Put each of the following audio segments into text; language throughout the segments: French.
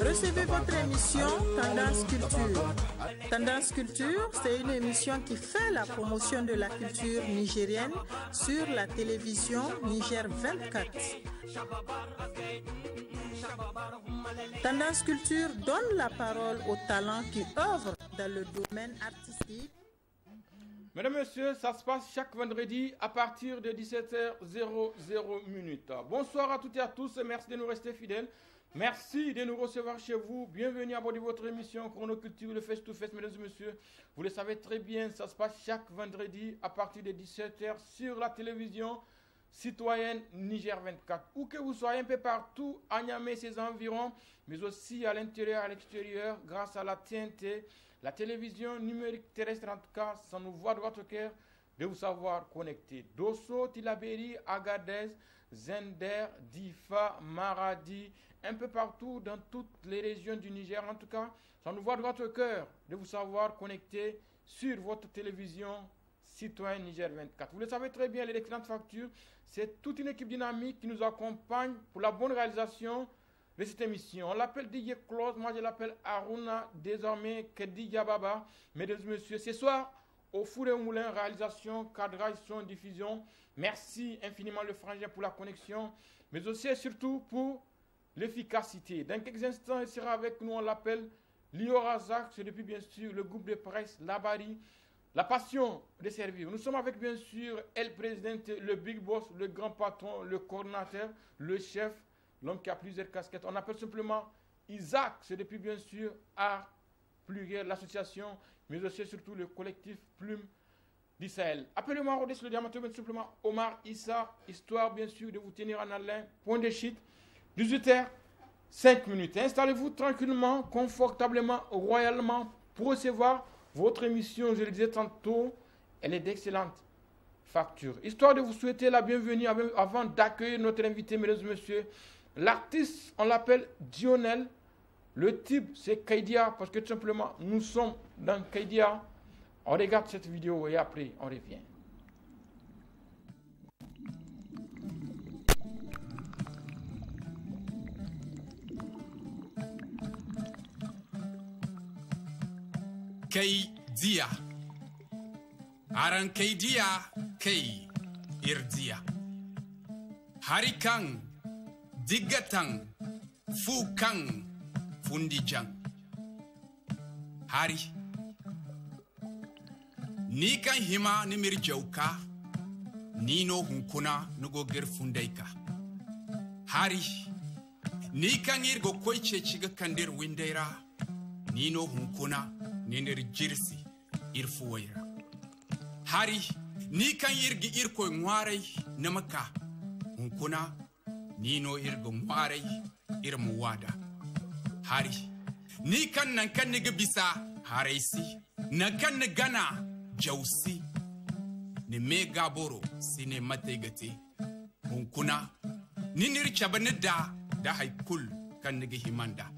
Recevez votre émission Tendance Culture. Tendance Culture, c'est une émission qui fait la promotion de la culture nigérienne sur la télévision Niger 24. Tendance Culture donne la parole aux talents qui œuvrent dans le domaine artistique. Mesdames et messieurs, ça se passe chaque vendredi à partir de 17h00. Bonsoir à toutes et à tous, merci de nous rester fidèles. Merci de nous recevoir chez vous. Bienvenue à bord de votre émission Chronoculture, le Face to Face, mesdames et messieurs. Vous le savez très bien, ça se passe chaque vendredi à partir de 17h sur la télévision citoyenne Niger 24. Où que vous soyez un peu partout, à Niamey, ses environs, mais aussi à l'intérieur, à l'extérieur, grâce à la TNT, la télévision numérique terrestre en tout cas, ça nous voit de votre cœur de vous savoir connecter. Dosso, Tilaberi, Agadez, Zender, Difa, Maradi, un peu partout dans toutes les régions du Niger. En tout cas, ça nous voit de votre cœur de vous savoir connecter sur votre télévision citoyenne Niger 24. Vous le savez très bien, les excellentes factures, c'est toute une équipe dynamique qui nous accompagne pour la bonne réalisation de cette émission. On l'appelle DJ Close, moi je l'appelle Aruna, désormais Kedija Baba. Mesdames et messieurs, ce soir, au four et au moulin, réalisation, cadrage, son, diffusion. Merci infiniment le frangin pour la connexion, mais aussi et surtout pour l'efficacité. Dans quelques instants, il sera avec nous, on l'appelle Liorazak, c'est depuis bien sûr le groupe de presse Labari, la passion de servir. Nous sommes avec bien sûr El Présidente, le big boss, le grand patron, le coordinateur, le chef, l'homme qui a plusieurs casquettes. On appelle simplement Isaac, c'est depuis bien sûr Art Pluriel, l'association, mais aussi surtout le collectif Plume d'Israël. Appelez-moi Rodès le Diamanteur, mais simplement Omar Issa, histoire bien sûr de vous tenir en haleine. Point de shit, 18h, 5 minutes. Installez-vous tranquillement, confortablement, royalement pour recevoir votre émission. Je le disais tantôt, elle est d'excellente facture. Histoire de vous souhaiter la bienvenue avant d'accueillir notre invité, mesdames et messieurs. L'artiste, on l'appelle Dionel. Le type, c'est Kaidia, parce que tout simplement, nous sommes dans Kaidia. On regarde cette vidéo et après, on revient. Kaidia. Aran Kaidia, Kai Irdia. Harikang, Digatang, Fukang, Fundijang. Hari. Ni kan hima ni mirjauka, ni no hunkuna nugo gir fundaika. Hari. Ni kan irgo koiche chiga kandir windaira, ni no hunkuna ninir jirsi irfuwaira. Hari. Ni kan irgi irko ngwarei namaka, hunkuna ni no irgo ngwarei irmuwada. Hari. Ni kan nan kan niga bisa haraisi, nan kan gana jausi, ni mega boro sine mategate. Hunkuna ninir chabanida da haikul kan niga himanda.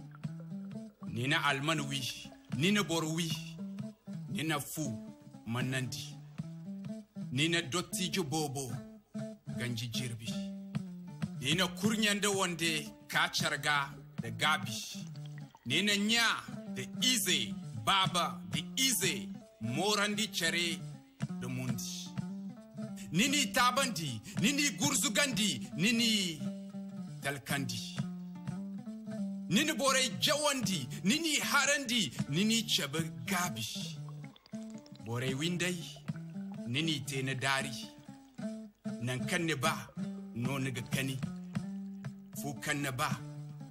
Nina almanwi, nina borwi, nina fu manandi. Nina dotti bobo ganji jirbi. Nina kurnyanda wande kacharga da gabi. Nina nya da ize baba da ize morandi chare da mundi. Nini tabandi, nini gurzugandi, nini talkandi. Nini bore jawandi, nini harandi, nini chaba gabi. Bore windai, nini tena dari. Nan kanne ba, no niga kani. Fu kanne ba,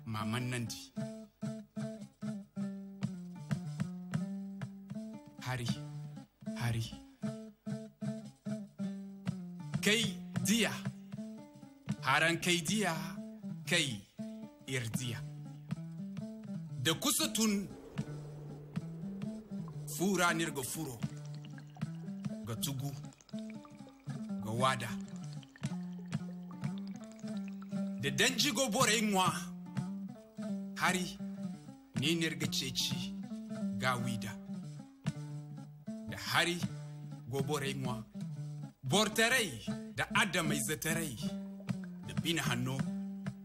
maman nandi. Hari, hari. Kai dia. Haran kai dia, kai irdia. Da kusutun fura nirga furo. Ga tugu, ga wada. Da danjigo bore nwa. Hari, ni nirga ceci ga wida. Da hari, go bore nwa. Borterei, da adamai zaterei. Da bina hanno,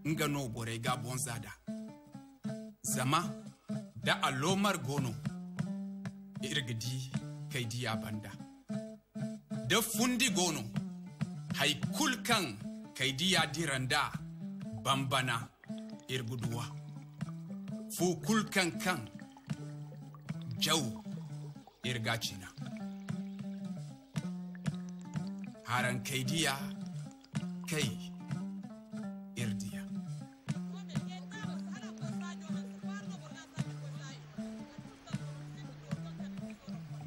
nga no bore ga bonzada. zama da alomar gono irgidi kai diya banda da fundi gono haikul kan kai diya diranda bambana irguduwa fu kulkan kan jau irgacina haran kai diya kai irdiya.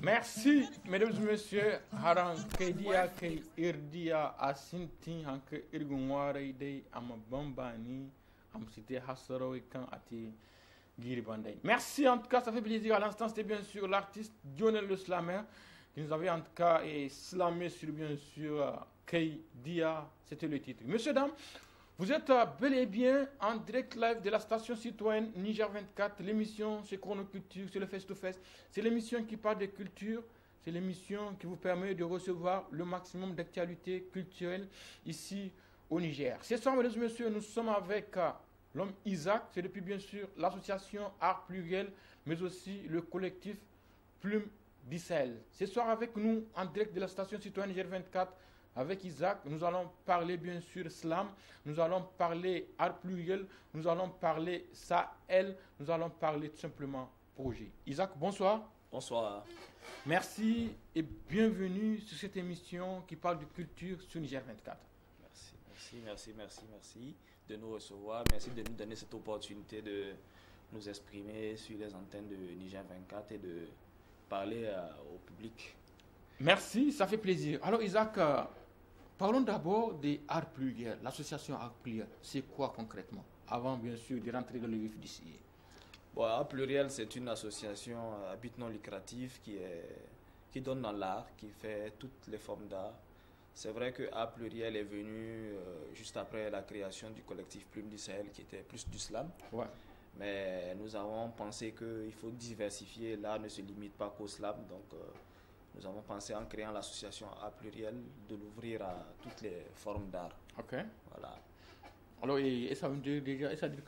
Merci, mesdames et messieurs. Haran Kaidia Kai Irdia Asinti Hanke Irgunware Day Amabambani Amsite Hassaro et Kan Ati Giribandai. Merci en tout cas, ça fait plaisir. À l'instant, c'était bien sûr l'artiste Lionel le Slammer qui nous avait en tout cas slamé sur bien sûr Kaidia. C'était le titre. Messieurs, dames, vous êtes bel et bien en direct live de la station citoyenne Niger 24. L'émission, c'est Chronoculture, c'est le face-to-face. C'est l'émission qui parle de culture. C'est l'émission qui vous permet de recevoir le maximum d'actualités culturelles ici au Niger. Ce soir, mesdames et messieurs, nous sommes avec l'homme Isaac. C'est depuis bien sûr l'association Art Pluriel, mais aussi le collectif Plume d'Israël. Ce soir avec nous en direct de la station citoyenne Niger 24. Avec Isaac, nous allons parler bien sûr slam, nous allons parler art pluriel, nous allons parler Sahel, nous allons parler tout simplement projet. Isaac, bonsoir. Bonsoir. Merci et bienvenue sur cette émission qui parle de culture sur Niger 24. Merci de nous recevoir. Merci de nous donner cette opportunité de nous exprimer sur les antennes de Niger 24 et de parler au public. Merci, ça fait plaisir. Alors Isaac, parlons d'abord des Arts Pluriels, l'association Arts Pluriels. C'est quoi concrètement? Avant bien sûr de rentrer dans le vif du sujet. Bon, Art Pluriel, c'est une association à but non lucratif qui donne dans l'art, qui fait toutes les formes d'art. C'est vrai que Art Pluriel est venu juste après la création du collectif Plume d'Israël qui était plus du slam. Ouais. Mais nous avons pensé qu'il faut diversifier. L'art ne se limite pas qu'au slam. Donc, nous avons pensé en créant l'association Art Pluriel de l'ouvrir à toutes les formes d'art. Ok. Voilà. Alors, ça veut dire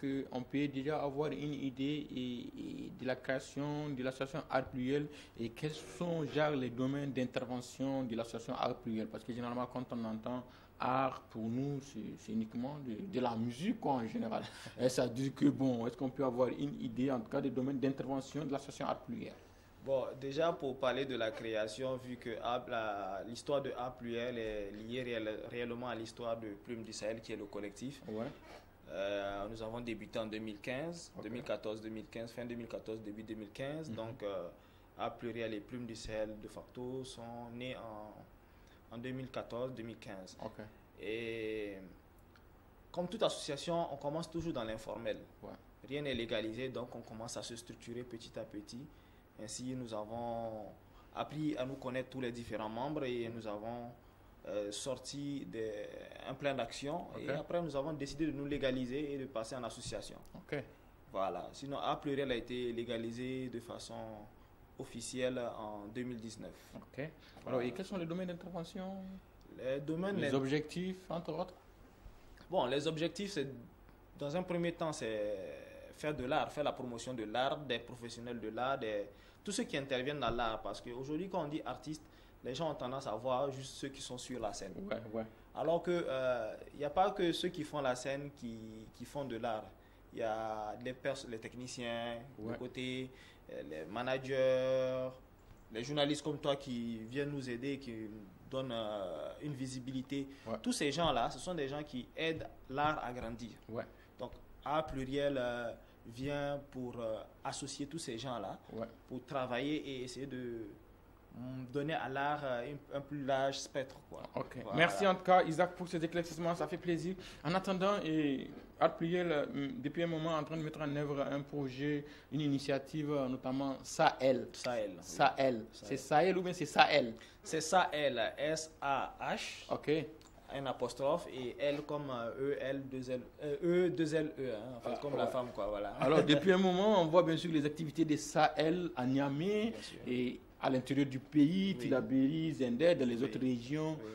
qu'on peut déjà avoir une idée de la création de l'association Art Pluriel et quels sont genre, les domaines d'intervention de l'association Art Pluriel? Parce que généralement, quand on entend art, pour nous, c'est uniquement de la musique quoi, en général. Et ça dit que, bon, est-ce qu'on peut avoir une idée, en tout cas, des domaines d'intervention de l'association Art Pluriel? Bon, déjà pour parler de la création, vu que l'histoire de Art Pluriel est liée réellement à l'histoire de Plume d'Israël, qui est le collectif. Ouais. Nous avons débuté en 2015, okay. 2014-2015, fin 2014, début 2015. Donc, Art Pluriel et Plume d'Israël, de facto, sont nés en 2014-2015. Okay. Et comme toute association, on commence toujours dans l'informel. Ouais. Rien n'est légalisé, donc on commence à se structurer petit à petit. Ainsi, nous avons appris à nous connaître tous les différents membres et nous avons sorti un plan d'action. Okay. Et après, nous avons décidé de nous légaliser et de passer en association. Okay. Voilà. Sinon, Art Pluriel a été légalisé de façon officielle en 2019. Ok. Alors, et quels sont les domaines d'intervention? Les objectifs, entre autres? Bon, les objectifs, c'est, dans un premier temps, c'est faire de l'art, faire la promotion de l'art, des professionnels de l'art, tous ceux qui interviennent dans l'art. Parce qu'aujourd'hui, quand on dit artiste, les gens ont tendance à voir juste ceux qui sont sur la scène. Ouais, ouais. Alors qu'il n'y a pas que ceux qui font la scène qui font de l'art. Il y a les techniciens, ouais. de côté, les managers, les journalistes comme toi qui viennent nous aider, qui donnent une visibilité. Ouais. Tous ces gens-là, ce sont des gens qui aident l'art à grandir. Ouais. Donc, Art Pluriel vient pour associer tous ces gens-là, ouais. pour travailler et essayer de donner à l'art un plus large spectre. Quoi. Okay. Voilà. Merci en tout cas, Isaac, pour ces éclaircissements, ça fait plaisir. En attendant, Art Pluriel, depuis un moment, en train de mettre en œuvre un projet, une initiative, notamment Sahel. Sahel. Oui. Sahel. C'est Sahel ou bien c'est Sahel? C'est Sahel, S-A-H. Ok. Un apostrophe et L comme E-L-2-L-E, hein, en fait, comme la femme, quoi, voilà. Alors, depuis un moment, on voit bien sûr les activités des Sahel à Niamey et à l'intérieur du pays, oui. Tilaberi, Zender, dans les oui. autres régions. Oui.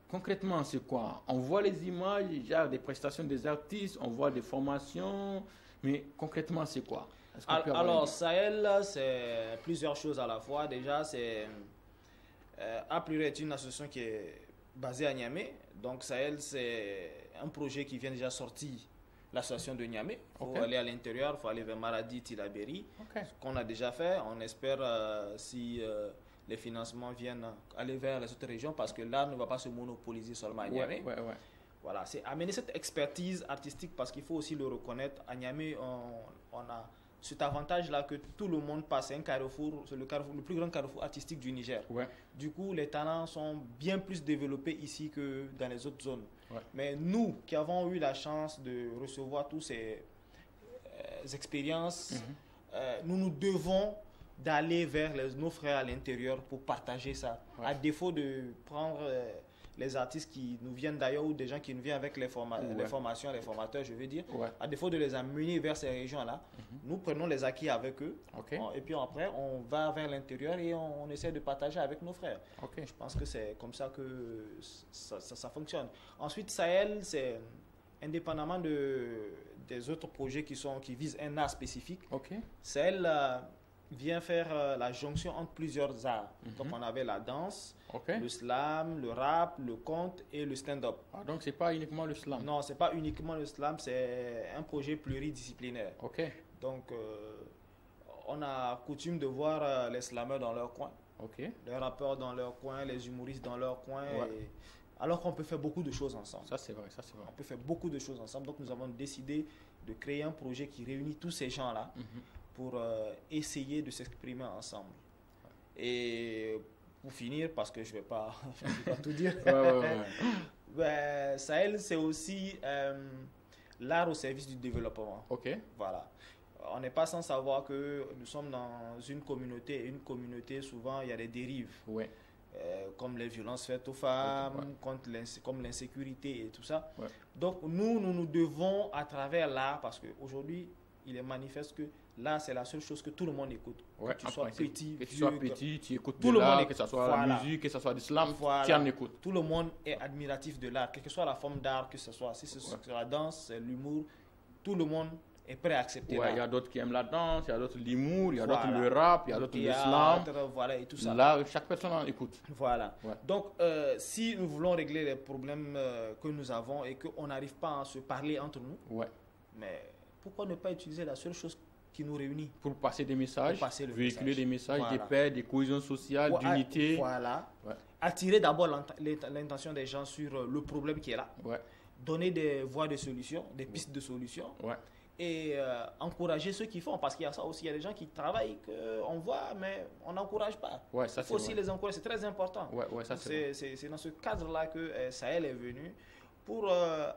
Concrètement, c'est quoi? On voit les images, genre des prestations des artistes, on voit des formations, mais concrètement, c'est quoi? Alors, Sahel, c'est plusieurs choses à la fois. Déjà, c'est Aprire est une association qui est basée à Niamey. Donc, Sahel, c'est un projet qui vient déjà sortir l'association de Niamey. Il faut aller à l'intérieur, il faut aller vers Maradi, Tilaberi. Ce qu'on a déjà fait. On espère si les financements viennent aller vers les autres régions parce que l'art ne va pas se monopoliser seulement à Niamey. Voilà, c'est amener cette expertise artistique parce qu'il faut aussi le reconnaître. À Niamey, on a cet avantage-là que tout le monde passe. C'est un carrefour, c'est le plus grand carrefour artistique du Niger. Du coup, les talents sont bien plus développés ici que dans les autres zones. Mais nous, qui avons eu la chance de recevoir toutes ces expériences, nous devons d'aller vers nos frères à l'intérieur pour partager ça. À défaut de prendre les artistes qui nous viennent d'ailleurs ou des gens qui nous viennent avec les formations, les formateurs, je veux dire, à défaut de les amener vers ces régions-là, nous prenons les acquis avec eux et puis après on va vers l'intérieur et on essaie de partager avec nos frères. Je pense que c'est comme ça que ça fonctionne. Ensuite, Sahel, c'est indépendamment des autres projets qui visent un art spécifique. Sahel vient faire la jonction entre plusieurs arts. Donc on avait la danse, le slam, le rap, le conte et le stand-up. Donc c'est pas uniquement le slam? Non, c'est pas uniquement le slam, c'est un projet pluridisciplinaire. Donc on a coutume de voir les slameurs dans leur coin, les rappeurs dans leur coin, les humoristes dans leur coin, alors qu'on peut faire beaucoup de choses ensemble. Ça c'est vrai, On peut faire beaucoup de choses ensemble, donc nous avons décidé de créer un projet qui réunit tous ces gens-là pour essayer de s'exprimer ensemble. Et pour finir, parce que je ne vais pas tout dire, Sahel, c'est aussi l'art au service du développement. Voilà. On n'est pas sans savoir que nous sommes dans une communauté, et une communauté, souvent, il y a des dérives. Comme les violences faites aux femmes, comme l'insécurité et tout ça. Donc, nous devons, à travers l'art, parce qu'aujourd'hui, il est manifeste que là, c'est la seule chose que tout le monde écoute. Que tu sois petit, tu écoutes tout le monde, que ce soit la musique, que ce soit l'islam, tu en écoutes. Tout le monde est admiratif de l'art, quelle que soit la forme d'art, que ce soit si c'est la danse, l'humour, tout le monde est prêt à accepter. Il y a d'autres qui aiment la danse, il y a d'autres l'humour, il y a d'autres le rap, il y a d'autres l'islam. Et tout ça. Là, chaque personne en écoute. Donc, si nous voulons régler les problèmes que nous avons et qu'on n'arrive pas à se parler entre nous, mais pourquoi ne pas utiliser la seule chose qui nous réunit pour passer des messages, véhiculer des messages, des paix, des cohésions sociales, d'unité. Attirer d'abord l'intention des gens sur le problème qui est là. Donner des voies de solution, des pistes de solution. Et encourager ceux qui font, parce qu'il y a ça aussi, il y a des gens qui travaillent, qu'on voit, mais on n'encourage pas. Il faut aussi les encourager, c'est très important. C'est dans ce cadre-là que Sahel est venu, pour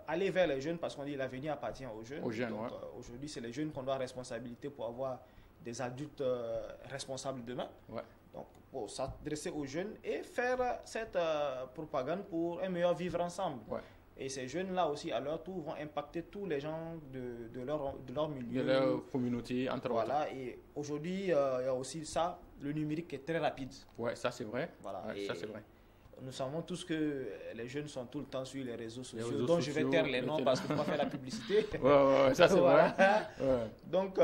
aller vers les jeunes, parce qu'on dit l'avenir appartient aux jeunes. Aujourd'hui, c'est les jeunes qu'on doit responsabilité pour avoir des adultes responsables demain. Donc, pour s'adresser aux jeunes et faire cette propagande pour un meilleur vivre ensemble. Et ces jeunes-là aussi, à leur tour, vont impacter tous les gens de leur milieu. De leur communauté, entre autres. Et aujourd'hui, il y a aussi ça, le numérique est très rapide. Ça c'est vrai. Ça c'est vrai. Nous savons tous que les jeunes sont tout le temps sur les réseaux sociaux, dont je vais taire les noms parce qu'il faut pas faire la publicité. Ça c'est vrai. Donc,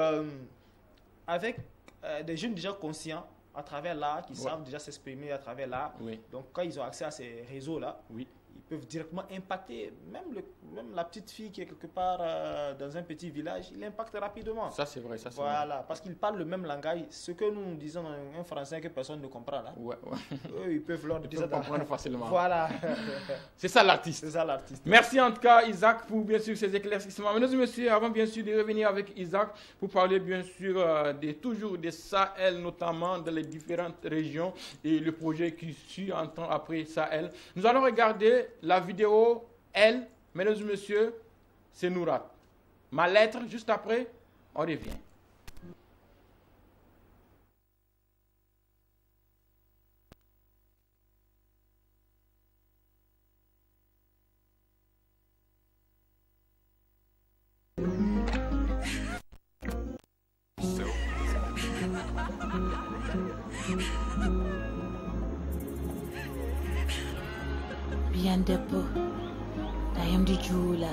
avec des jeunes déjà conscients à travers l'art, qui savent déjà s'exprimer à travers l'art, donc quand ils ont accès à ces réseaux-là, ils peuvent directement impacter, même la petite fille qui est quelque part dans un petit village, il impacte rapidement. Ça c'est vrai, parce qu'ils parlent le même langage. Ce que nous disons en un français que personne ne comprend là, eux, ils peuvent comprendre facilement. C'est ça l'artiste. Merci en tout cas Isaac pour bien sûr ces éclaircissements. Mesdames et messieurs, avant bien sûr de revenir avec Isaac pour parler bien sûr toujours des Sahel, notamment dans les différentes régions et le projet qui suit en temps après Sahel, nous allons regarder la vidéo Elle, mesdames et messieurs, c'est Nourat. Ma lettre, juste après, on revient. Biandepo, dayam di jula,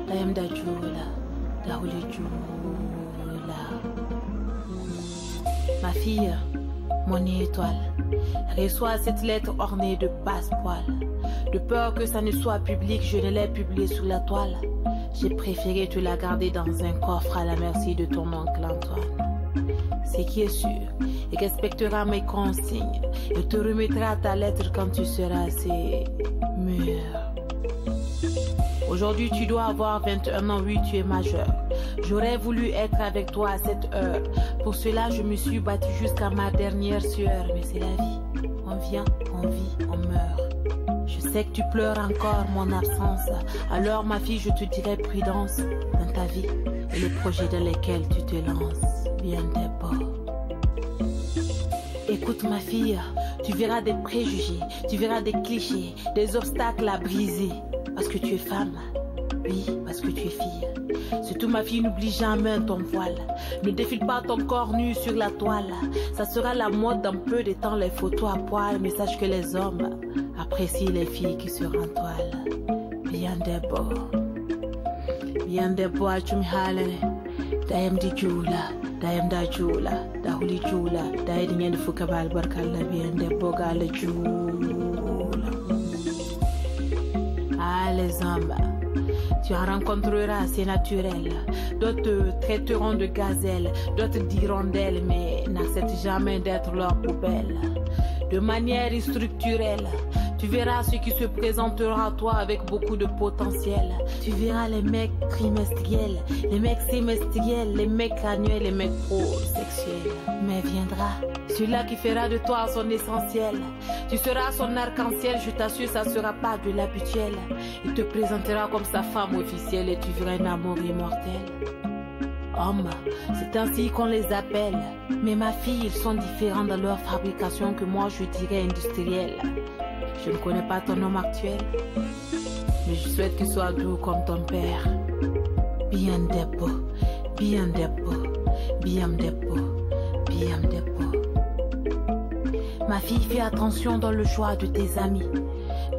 dayam da jula, dahuli jula. Ma fille, mon étoile, reçois cette lettre ornée de passe-poil. De peur que ça ne soit public, je ne l'ai publiée sur la toile. J'ai préféré te la garder dans un coffre à la merci de ton oncle Antoine. Ce qui est sûr, il respectera mes consignes. Il te remettra ta lettre quand tu seras assez mûr. Aujourd'hui, tu dois avoir 21 ans, oui, tu es majeur. J'aurais voulu être avec toi à cette heure. Pour cela, je me suis battue jusqu'à ma dernière sueur. Mais c'est la vie. On vient, on vit, on meurt. Je sais que tu pleures encore mon absence. Alors, ma fille, je te dirai prudence dans ta vie et les projets dans lesquels tu te lances. Bien d'abord. Écoute, ma fille, tu verras des préjugés, tu verras des clichés, des obstacles à briser. Parce que tu es femme, oui, parce que tu es fille. Surtout ma fille, n'oublie jamais ton voile. Ne défile pas ton corps nu sur la toile. Ça sera la mode dans peu de temps, les photos à poil. Mais sache que les hommes apprécient les filles qui se rendent toile. Bien des beaux, tu me halane. Dayam di jula, dayam da jula, da huli jula, dayam di fukabal barkalla bien des beaux gala jula. Ah, les hommes, tu en rencontreras, c'est naturel. D'autres te traiteront de gazelle, d'autres diront d'elle, mais n'acceptent jamais d'être leur poubelle. De manière structurelle, tu verras ce qui se présentera à toi avec beaucoup de potentiel. Tu verras les mecs trimestriels, les mecs semestriels, les mecs annuels, les mecs pro-sexuels. Mais viendra celui-là qui fera de toi son essentiel. Tu seras son arc-en-ciel, je t'assure, ça sera pas de l'habituel. Il te présentera comme sa femme officielle et tu verras un amour immortel. Hommes, c'est ainsi qu'on les appelle. Mais ma fille, ils sont différents dans leur fabrication que moi je dirais industrielle. Je ne connais pas ton homme actuel, mais je souhaite qu'il soit doux comme ton père. Bien des beaux, bien des beaux, bien des beaux, bien des beaux. Ma fille, fais attention dans le choix de tes amis.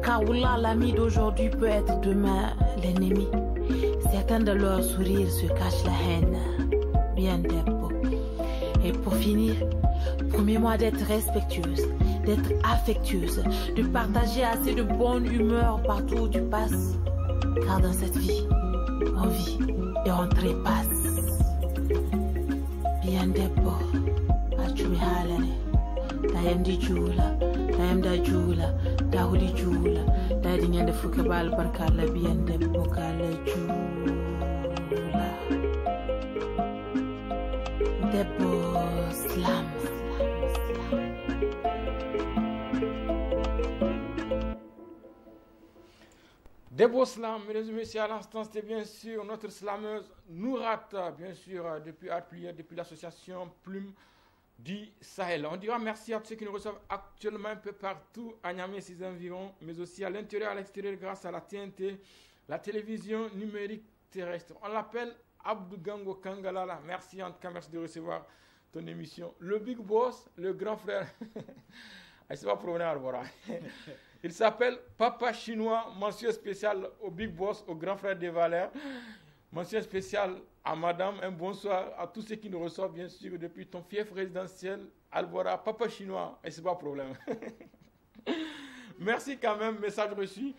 Car oula, l'ami d'aujourd'hui peut être demain l'ennemi. Certains de leurs sourires se cachent la haine. Bien des beaux. Et pour finir, promets-moi d'être respectueuse, d'être affectueuse, de partager assez de bonne humeur partout où tu passes. Car dans cette vie, on vit et on trépasse. Bien des beaux. Achumi halane. Dayam di jula, dayam da jula, da huli jula, da di nyande fukabal barkala bien des beaux kala jula. Des beaux slam. Des beaux slams, mesdames et messieurs, à l'instant, c'était bien sûr notre slameuse Nourat, bien sûr, depuis Artplier, depuis l'association Plume du Sahel. On dira merci à tous ceux qui nous reçoivent actuellement un peu partout à Niamey et ses environs, mais aussi à l'intérieur et à l'extérieur grâce à la TNT, la télévision numérique terrestre. On l'appelle Abdou Gango Kangalala. Merci en tout cas, merci de recevoir ton émission. Le Big Boss, le grand frère. Il se va promener à Arbora. Il s'appelle Papa Chinois, mention spéciale au Big Boss, au grand frère des Valères. Mention spéciale à madame, un bonsoir à tous ceux qui nous reçoivent, bien sûr, depuis ton fief résidentiel, Albora, Papa Chinois, et c'est pas un problème. Merci quand même, message reçu.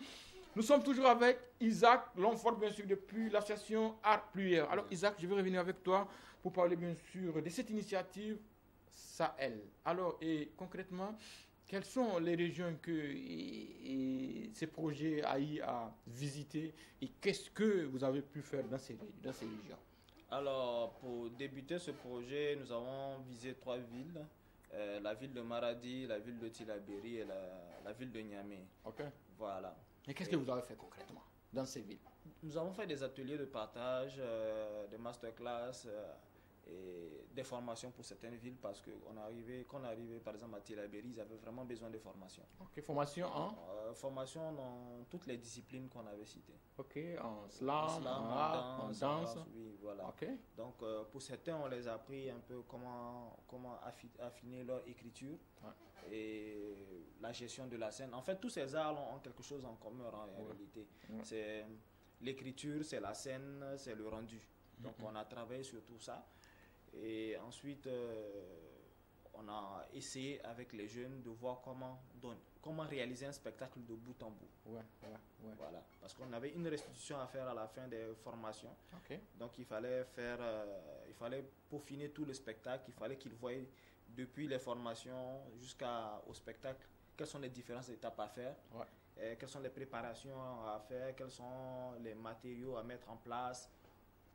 Nous sommes toujours avec Isaac Longfort, bien sûr, depuis l'association Artplier. Alors Isaac, je vais revenir avec toi pour parler, bien sûr, de cette initiative Sahel. Alors, et concrètement, quelles sont les régions que ces projets AI a visitées et qu'est-ce que vous avez pu faire dans ces régions? Alors, pour débuter ce projet, nous avons visé 3 villes. La ville de Maradi, la ville de Tillabéri et la ville de Niamey. Ok. Voilà. Et qu'est-ce que vous avez fait concrètement dans ces villes? Nous avons fait des ateliers de partage, des masterclass et des formations pour certaines villes parce que quand on arrivait par exemple à Tillabéri, ils avaient vraiment besoin de formation. Ok, formation en formation dans toutes les disciplines qu'on avait citées. Ok, en slam, en danse. Oui, voilà. Ok. Donc pour certains, on les a appris un peu comment affiner leur écriture et la gestion de la scène. En fait, tous ces arts ont quelque chose en commun en réalité. C'est l'écriture, c'est la scène, c'est le rendu. Donc on a travaillé sur tout ça. Et ensuite, on a essayé avec les jeunes de voir comment réaliser un spectacle de bout en bout. Voilà, parce qu'on avait une restitution à faire à la fin des formations. Donc il fallait peaufiner tout le spectacle, il fallait qu'ils voient depuis les formations jusqu'au spectacle quelles sont les différentes étapes à faire, quelles sont les préparations à faire, quels sont les matériaux à mettre en place.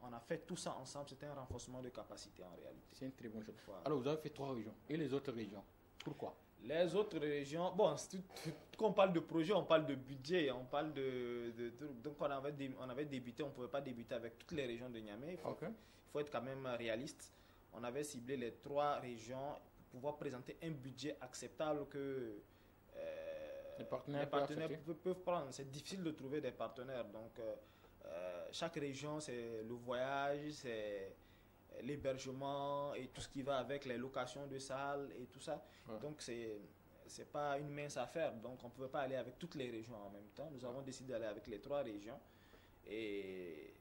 On a fait tout ça ensemble, c'était un renforcement de capacité en réalité. C'est une très bonne chose. Voilà. Alors vous avez fait 3 régions. Et les autres régions, pourquoi? Les autres régions, bon, quand on parle de projet, on parle de budget, on parle donc on avait débuté, on ne pouvait pas débuter avec toutes les régions de Niamey. Il faut être quand même réaliste. On avait ciblé les 3 régions pour pouvoir présenter un budget acceptable que les partenaires peuvent prendre. C'est difficile de trouver des partenaires, donc chaque région, c'est le voyage, c'est l'hébergement et tout ce qui va avec les locations de salles et tout ça. Donc c'est pas une mince affaire, donc on ne pouvait pas aller avec toutes les régions en même temps. Nous avons décidé d'aller avec les 3 régions et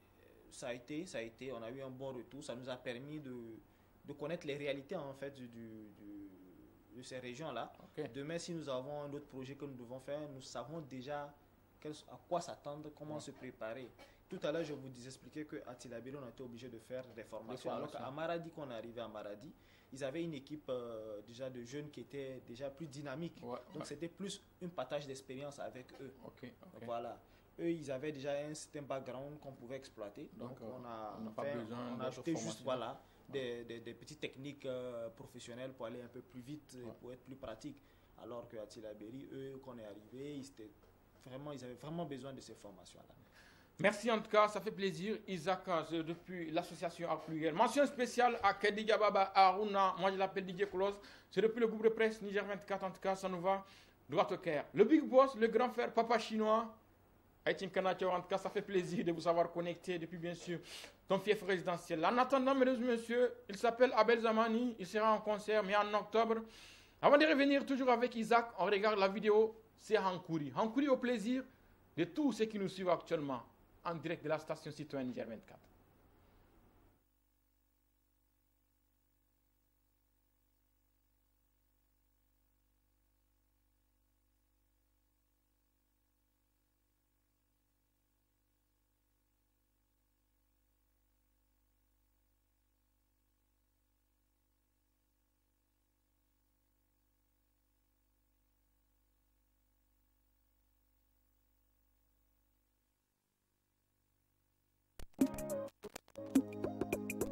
ça a été, on a eu un bon retour. Ça nous a permis de connaître les réalités en fait de ces régions-là. Demain, si nous avons un autre projet que nous devons faire, nous savons déjà à quoi s'attendre, comment se préparer. Tout à l'heure, je vous expliquais qu'à Tillabéri, on a été obligé de faire des formations. Alors qu'à Maradi, quand on est arrivé à Maradi, ils avaient une équipe déjà de jeunes qui était déjà plus dynamique. Donc, c'était plus un partage d'expérience avec eux. Voilà. Eux, ils avaient déjà un certain background qu'on pouvait exploiter. Donc, on a ajouté juste des petites techniques professionnelles pour aller un peu plus vite, pour être plus pratique. Alors qu'à Tillabéri, eux, quand on est arrivé, ils avaient vraiment besoin de ces formations-là. Merci en tout cas, ça fait plaisir. Isaac, depuis l'association Art Pluriel. Mention spéciale à Kediga Baba Aruna, moi je l'appelle DJ Kolos. C'est depuis le groupe de presse Niger 24, en tout cas, ça nous va droit au cœur. Le Big Boss, le grand frère, papa chinois, Haïtien Kanacho, en tout cas, ça fait plaisir de vous avoir connecté depuis bien sûr ton fief résidentiel. En attendant, mesdames et messieurs, il s'appelle Abel Zamani, il sera en concert, mais en octobre. Avant de revenir toujours avec Isaac, on regarde la vidéo, c'est Hankouri. Hankouri au plaisir de tous ceux qui nous suivent actuellement en direct de la station citoyenne Niger 24.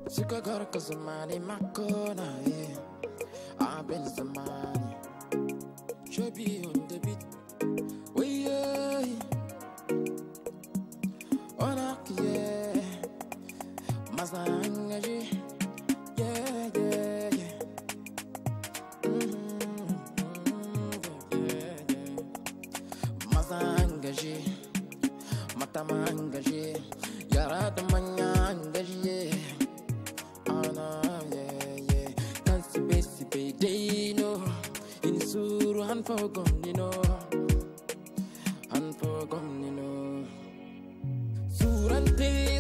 Sikagorka zamani makona, I've been zamani. Should be on the beat. We Mazangaji. Mazangaji. Matamangaji. Yarada manyangaji.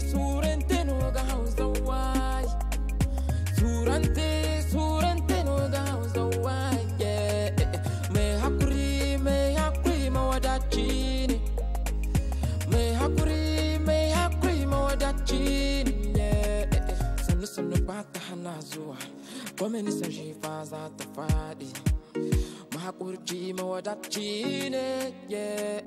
Surante no ga hausa wai. Surante no ga hausa wai. Yeah, me hakuri mawadachini. Me hakuri mawadachini. Yeah, sanu bata hanazuwa. Komeni sanji faza tafadi. Mahakurji mawadachini. Yeah,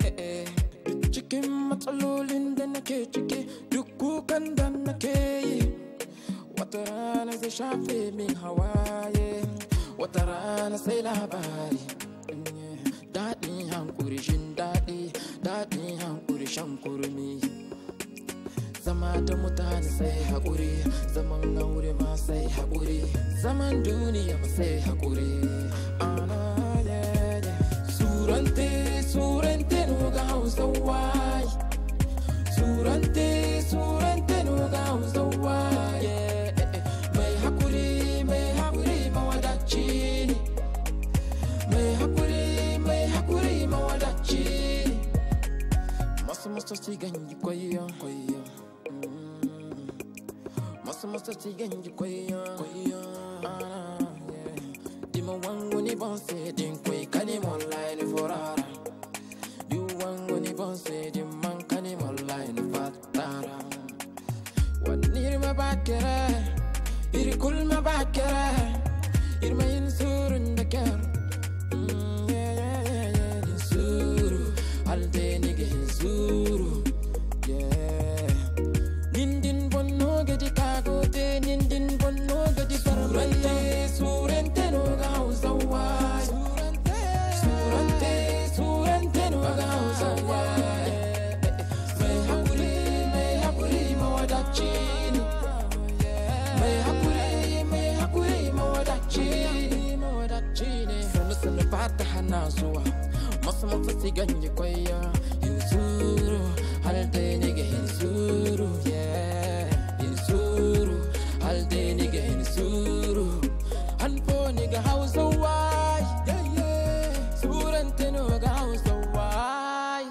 chicken matsalolin da nake ciki duk kukan da nake yi. Wata rana zai shafe min hawaye, wata rana sai labari. Daɗin hankuri shin daɗin hankuri shan kurmi. Zama da mutane sai haƙuri, zaman aure ma sai haƙuri, zaman duniya ma sai haƙuri. Surante no ga hausa wai. Surante no ga hausa wai. Mai hakuri mawadaci. Mai hakuri mawadaci. Masu ci ganji koyo. Masu ci ganji koyo. Dima ni bonse din koi kani online forara. You wango ni bonse din man kani online fatara. Wanir ma bakera, iri kul ma bakera, iri ma insurun da ker. Insuru, alde nige insuru. Nindin bonno gedi kago de nindin bonno gedi farmante surente no gausawai surente no gausawai me hakuri mawadachini me hakuri mawadachini sana pata hanaswa masa siganye kwaya insuru halde nige insuru insuru halde nige insuru hanpo nige hausa wai surente no hausa wai.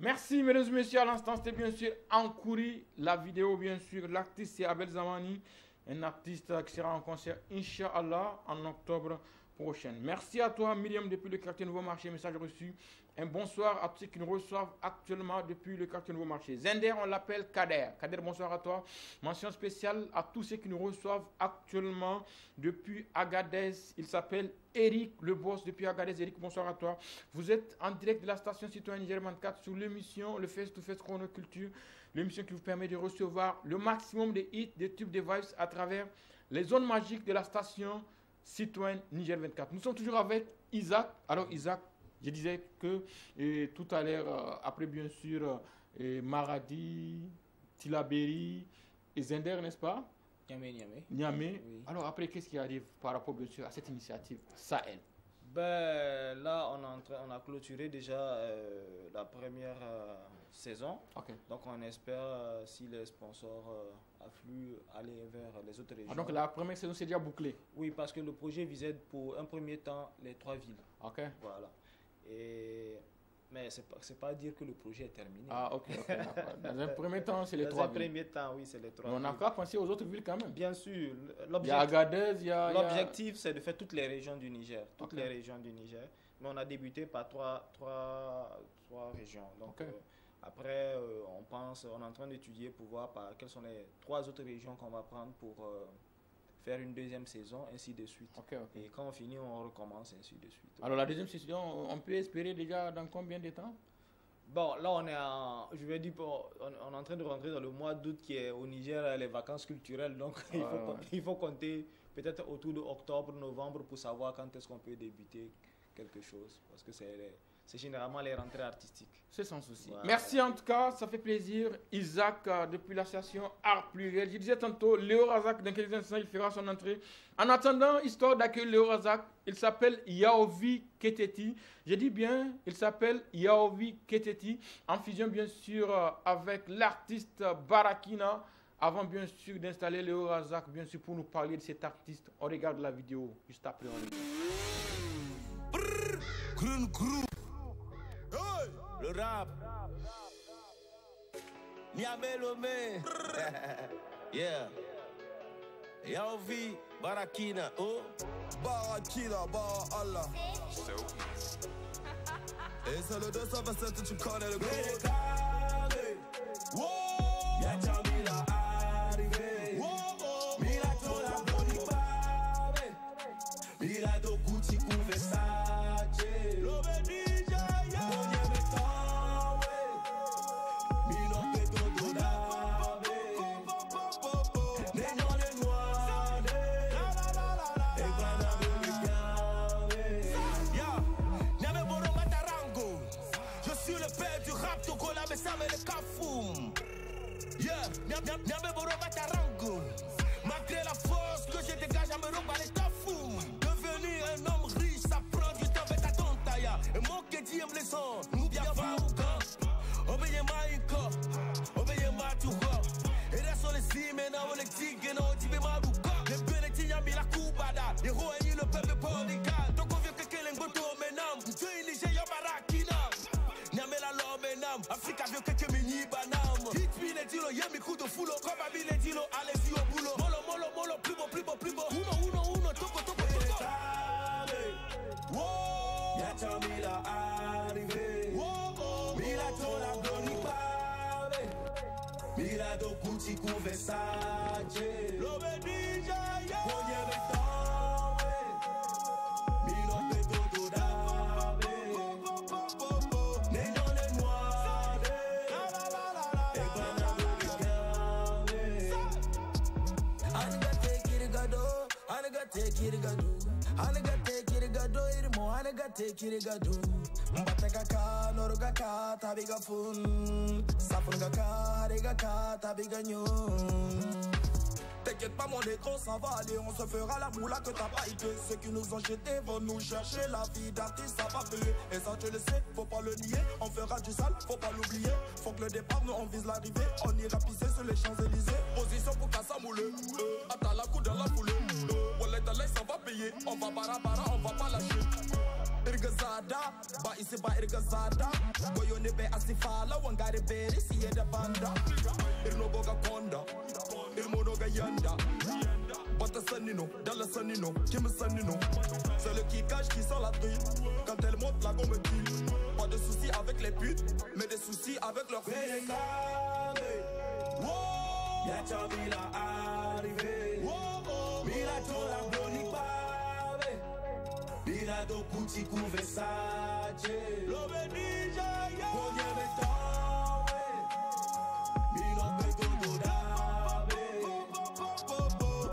Merci, mesdames et messieurs. À l'instant, c'était bien sûr Ankouri. La vidéo, bien sûr. L'artiste, c'est Abel Zamani. Un artiste qui sera en concert, Inch'Allah, en octobre prochain. Merci à toi, Myriam, depuis le quartier Nouveau Marché. Message reçu. Un bonsoir à tous ceux qui nous reçoivent actuellement depuis le quartier Nouveau Marché. Zender, on l'appelle Kader. Kader, bonsoir à toi. Mention spéciale à tous ceux qui nous reçoivent actuellement depuis Agadez. Il s'appelle Eric, le boss depuis Agadez. Eric, bonsoir à toi. Vous êtes en direct de la station citoyenne Niger 24 sur l'émission Le Face to Face Chronoculture. L'émission qui vous permet de recevoir le maximum de hits, des tubes, des vibes à travers les zones magiques de la station citoyenne Niger 24. Nous sommes toujours avec Isaac. Alors Isaac, je disais que tout à l'heure, après bien sûr, Maradi, Tilaberi et Zender, n'est-ce pas? Niamey. Oui. Alors après, qu'est-ce qui arrive par rapport bien sûr à cette initiative Sahel? Ben, là, on a clôturé déjà la première saison. Okay. Donc on espère, si les sponsors affluent, aller vers les autres régions. Ah, donc la première saison, c'est déjà bouclé? Oui, parce que le projet visait pour un premier temps les 3 villes. Ok. Voilà. Mais c'est pas dire que le projet est terminé. Ah, ok. Dans un premier temps, c'est les 3 villes. Dans un premier temps, oui, c'est les 3 villes. On a qu'à penser aux autres villes quand même. Bien sûr. Il y a Agadez, l'objectif, c'est de faire toutes les régions du Niger. Toutes les régions du Niger. Mais on a débuté par trois régions. Donc, après, on est en train d'étudier pour voir quelles sont les 3 autres régions qu'on va prendre pour faire une deuxième saison, ainsi de suite. Et quand on finit, on recommence, ainsi de suite. Alors la deuxième saison, on peut espérer déjà dans combien de temps? Bon, là on est on est en train de rentrer dans le mois d'août qui est au Niger, les vacances culturelles. Donc il faut compter peut-être autour de octobre, novembre pour savoir quand est-ce qu'on peut débuter quelque chose. Parce que c'est généralement les rentrées artistiques. C'est sans souci. Ouais. Merci en tout cas, ça fait plaisir. Isaac, depuis l'association Art Pluriel. Je disais tantôt, Léo Razak, dans quelques instants, il fera son entrée. En attendant, histoire d'accueillir Léo Razak, il s'appelle Yaovi Keteti. Je dis bien, il s'appelle Yaovi Keteti, en fusion bien sûr avec l'artiste Barakina. Avant bien sûr d'installer Léo Razak, bien sûr pour nous parler de cet artiste, on regarde la vidéo juste après. Le rap. Niamey Lomé. Yeah. Yaovi, Barakina. Oh. Barakina, Bara Allah. Et c'est le 227, tu connais le code. Wow. Y'a Jamila arrivé. Wow. Mila tola boni babe. Mila do Gucci ou Versace. Malgré la force que je dégage à me reballer ta fou. Devenir un homme riche, ça prend du temps avec ta tontaya. Et mon qui dit me laissant, nous bien va ou quand. Obéis-moi, Iko. Obéis-moi, tu zime na wole tige na ojibe maruka. Le bele tinyami la kubada. Le roeni le peuple bodyguard. Donc on vient que kele ngoto menam. Tu Niger yo barakina. Nyamela lo menam. Africa vient que kemini banam. Hit me les dilo yemi coup de foulo. Comme ami les dilo allez-y au boulot. Molo molo molo plus beau plus beau plus beau. Uno toko toko toko. Yachamila arrivé. Mila tola bloni pave. Mila do Gucci ku Versace. Lo benija ya. Oye betove. Milo te todo dave. Nenyo le noire. E bana gave. Aniga take it gado. Aniga take it gado. Aniga take it gado. Irmo aniga take it gado. Mbataka norogaka tabiga fun. Safunga regaka tabiga nyon. T'inquiète pas mon écran ça va aller. On se fera la moula que t'as pas idée. Ceux qui nous ont jetés vont nous chercher. La vie d'artiste ça va payer. Et ça tu le sais, faut pas le nier. On fera du sale, faut pas l'oublier. Faut que le départ nous on vise l'arrivée. On ira pisser sur les Champs-Élysées. Position pour Kassamoulé. Attends la coupe dans la foulée. Wallet à l'aise ça va payer. On va bara on va pas lâcher. Irgazada, ba isi ba irgazada. Boyone be asifala, wangare beri siye da banda. Irnogoga konda, irmonoga yanda. Bata sanino, dala sanino, kim sanino. C'est le qui cache qui sent la truie. Quand elle monte la gomme tue. Pas de soucis avec les putes, mais des soucis avec leur fille. Yachamila arrivé. Mila tola bloni pave. Mila do Gucci ku Versace. Lo benija ya. Oye betove. Milo te todo dave.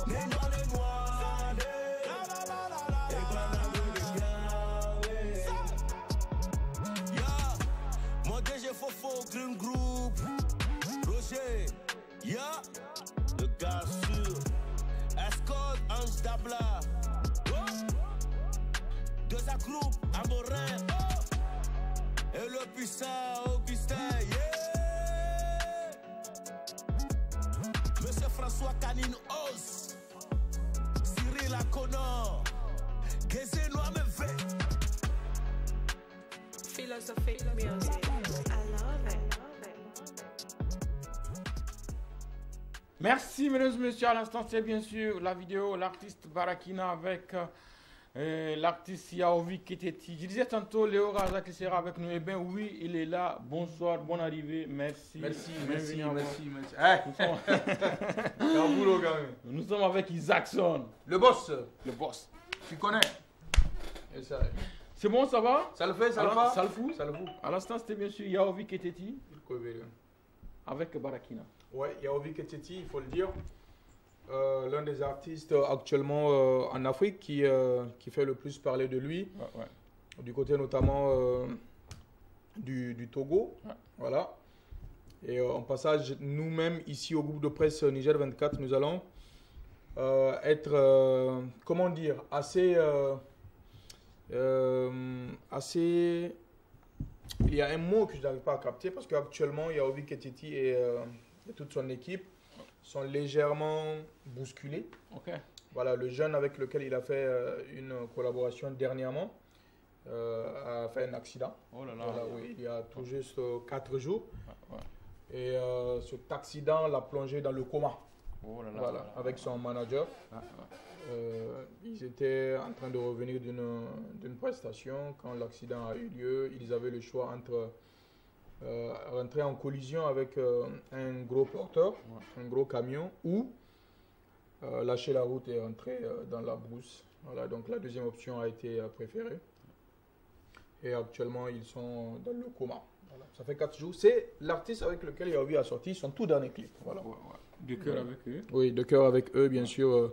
Nenyo le noire. E bana gave. Ya. Mon DG Fofo Green Group. Roger. Ya. Le gars sûr. Escort Ange Dabla. Deux groupe Amorin. Et le puissant Augustin. Yeah. Monsieur François Canine Os. Cyril Akono. Gézé Noir me fait. Philosophic music. I love it. Merci, mesdames et messieurs. À l'instant, c'est bien sûr la vidéo, l'artiste Barakina avec l'artiste Yaovi Keteti. Je disais tantôt, Léo Raza qui sera avec nous. Eh bien, oui, il est là. Bonsoir, bonne arrivée. Merci. Merci. Nous sommes avec Isaacson. Le boss. Le boss. Tu connais. C'est bon, ça va? Ça le fait, ça le fait. Ça le fout. À l'instant, c'était bien sûr Yaovi Keteti avec Barakina. Ouais, Yaovi Keteti, il faut le dire. L'un des artistes actuellement en Afrique qui fait le plus parler de lui. Ouais. Du côté notamment du Togo. Ouais. Voilà. Et en passage, nous-mêmes, ici au groupe de presse Niger 24, nous allons être, comment dire, assez... Il y a un mot que je n'arrive pas à capter parce qu'actuellement, Yaovi Keteti et toute son équipe sont légèrement bousculés. Okay. Voilà, le jeune avec lequel il a fait une collaboration dernièrement a fait un accident. Oh là là. Voilà, oui, il y a tout juste 4 jours. Ouais. Et cet accident l'a plongé dans le coma. Oh là là, voilà, là, avec son manager. Ils étaient en train de revenir d'une prestation. Quand l'accident a eu lieu, ils avaient le choix entre rentrer en collision avec un gros porteur, un gros camion, ou lâcher la route et rentrer dans la brousse. Voilà, donc la deuxième option a été préférée. Et actuellement, ils sont dans le coma. Voilà. Ça fait 4 jours. C'est l'artiste avec lequel Yaovi a sorti son tout dernier clip. Voilà. De cœur avec eux. Oui, de cœur avec eux, bien sûr.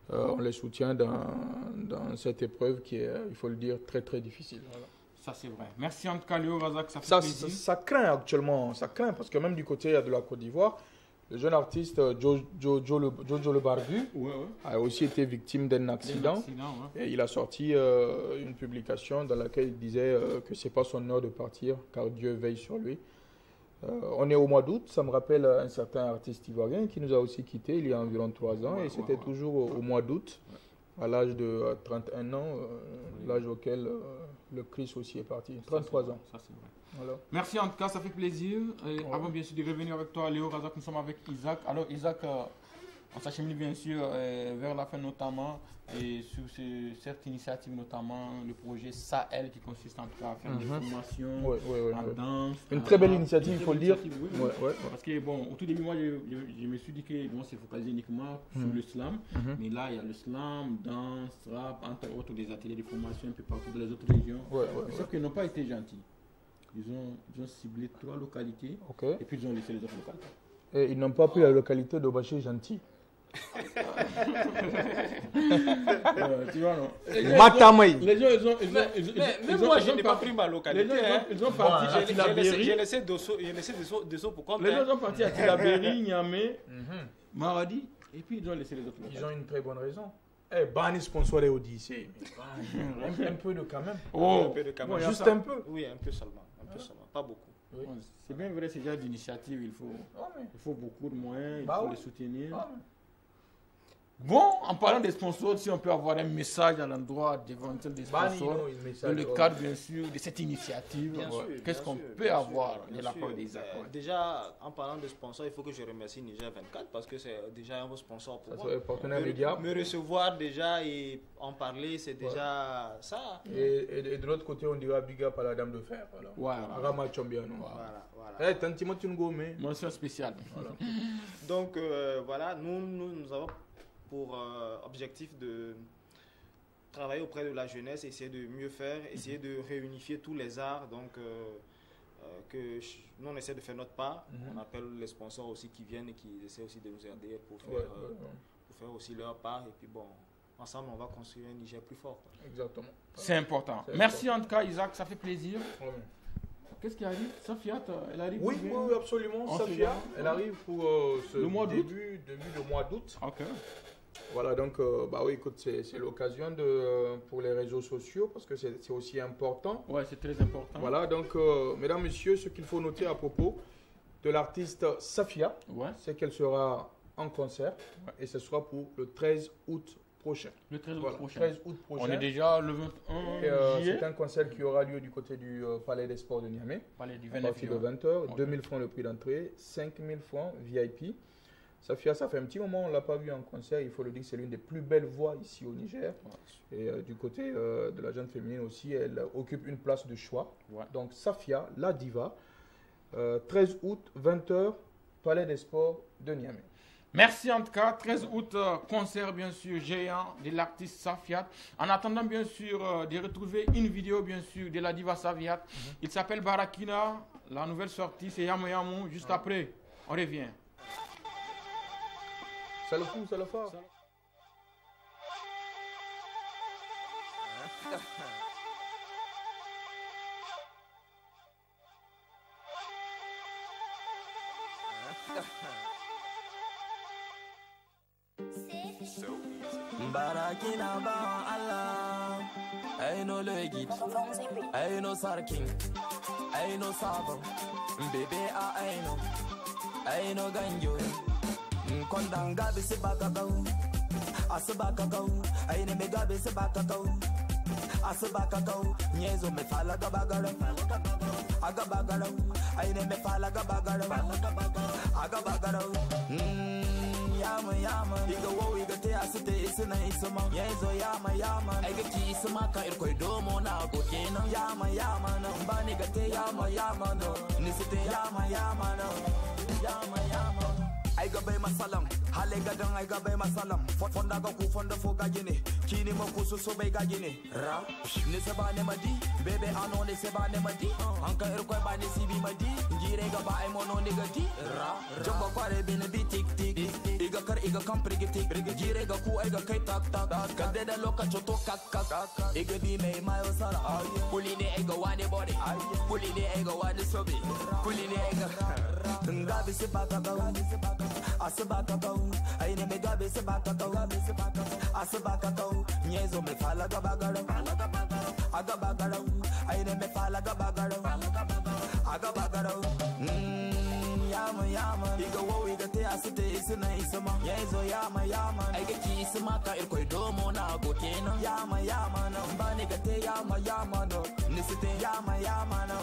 On les soutient dans cette épreuve qui est, il faut le dire, très très difficile. Voilà. Ça c'est vrai. Merci en tout cas Léo Razak, ça fait plaisir. Ça craint actuellement, ça craint parce que même du côté de la Côte d'Ivoire, le jeune artiste Jojo Le Barbu a aussi été victime d'un accident. Et il a sorti une publication dans laquelle il disait que ce n'est pas son heure de partir car Dieu veille sur lui. On est au mois d'août, ça me rappelle un certain artiste ivoirien qui nous a aussi quitté il y a environ 3 ans et c'était toujours au mois d'août, à l'âge de 31 ans, l'âge auquel le Christ aussi est parti. 33 ans. Ça, c'est vrai. Voilà. Merci en tout cas, ça fait plaisir. Et avant bien sûr de revenir avec toi, Léo Razak, nous sommes avec Isaac. Alors Isaac, on s'achemine bien sûr vers la fin notamment et sur cette initiative notamment le projet Sahel qui consiste en tout cas à faire des formations en danse. Une très belle initiative, il faut le dire. Oui. Parce que bon, au tout début moi je me suis dit que bon, c'est focalisé uniquement sur le slam, mais là il y a le slam, danse, rap, entre autres des ateliers de formation un peu partout dans les autres régions. Sauf qu'ils n'ont pas été gentils. Ils ont ciblé 3 localités et puis ils ont laissé les autres localités. Et ils n'ont pas pris la localité d'Obaché Gentil. Tu vois, non? Matamay. Les gens, ils ont moi, je n'ai pas pris ma localité. Ils ont parti à Tilaberi. J'ai laissé Dosso pour comprendre. Les gens sont partis à Tilaberi, Niamey, Maradi, et puis ils ont laissé les autres localités. Ils ont une très bonne raison. Bani sponsoré Odyssée. Un peu de quand même. Un peu de quand même. Juste un peu. Oui, un peu seulement. Pas beaucoup. Oui. C'est bien vrai, c'est déjà d'initiative, il faut beaucoup de moyens, il faut les soutenir. Bon, en parlant des sponsors, si on peut avoir un message à l'endroit des sponsors, dans le cadre bien sûr de cette initiative, qu'est-ce qu'on peut avoir de la part des accords? Déjà, en parlant de sponsors, il faut que je remercie Niger 24 parce que c'est déjà un sponsor pour moi. Partenaire média. Me recevoir déjà et en parler, c'est déjà ça. Et de l'autre côté, on dira big up à la dame de fer. Rama Chombiano. Voilà. Mention spéciale. Donc voilà, nous avons pour objectif de travailler auprès de la jeunesse, essayer de mieux faire, essayer de réunifier tous les arts, donc que nous on essaie de faire notre part. On appelle les sponsors aussi qui viennent et qui essaient aussi de nous aider pour faire aussi leur part, et puis bon, ensemble on va construire un Niger plus fort. Exactement. C'est important. Merci en tout cas Isaac, ça fait plaisir. Qu'est-ce qui arrive? Safiat, elle arrive? Oui, absolument. Safiat, elle arrive pour ce début de mois d'août. Ok. Voilà, donc, écoute, c'est l'occasion pour les réseaux sociaux parce que c'est aussi important. Ouais, c'est très important. Voilà, donc, mesdames, messieurs, ce qu'il faut noter à propos de l'artiste Safia, c'est qu'elle sera en concert et ce sera pour le 13 août prochain. Le 13 août prochain. 13 août prochain. On est déjà le 21 juillet. C'est un concert qui aura lieu du côté du Palais des Sports de Niamey. Palais du 29 à partir de 20h. 2000 francs le prix d'entrée, 5000 francs VIP. Safia, ça fait un petit moment, on ne l'a pas vu en concert. Il faut le dire, c'est l'une des plus belles voix ici au Niger. Et du côté de la jeune féminine aussi, elle occupe une place de choix. Donc Safia, la diva, 13 août, 20h, Palais des Sports de Niamey. Merci en tout cas. 13 août, concert bien sûr géant de l'artiste Safiat. En attendant bien sûr de retrouver une vidéo bien sûr de la diva Safiat. Il s'appelle Barakina. La nouvelle sortie c'est Yamo Yamo. Juste après, on revient. Ça le fout, ça le fait. Barakina ba Allah, ain't no legit, ain't no sarking, ain't no sabon, baby ain't no ganjo. Kondanga be se bakagau, asabakagau, ain't me gabe se bakagau, asabakagau, nyezo me fala gabagara, agabagara, ain't me fala gabagara, agabagara. Yama, iga wo iga te asite isina isama yezo yama aiga ki isama ka irkoi domo na go kenan yama no bani ga te yama no nisite yama no yama aiga bai masalam hale ga dan aiga bai masalam fonda ga ku fonda fo ga gine kini mo ku so bai ga gine ra ni se ba ne madi bebe ano ni se ba ne madi anka irkoi ba ni sibi madi gire ga ba ai mono ni ga di ra jomba kware bin bi tik tik iga kar iga kampri giti gire ga ku iga kai tak kande da lokaci to kak iga bi mai mayo sara kuli ne iga wani body kuli ne iga wani sobe kuli ne iga ngabe se baka ga asabaka ga aine me gabe se baka ga asabaka ga nyezo me fala ga bagara aga bagara aine me fala ga bagara aga bagara isna isma yezo yama yama ai ga ki isma ka ir koy do mo na go kenan yama yama no bani ga te yama yama no nisite yama yama no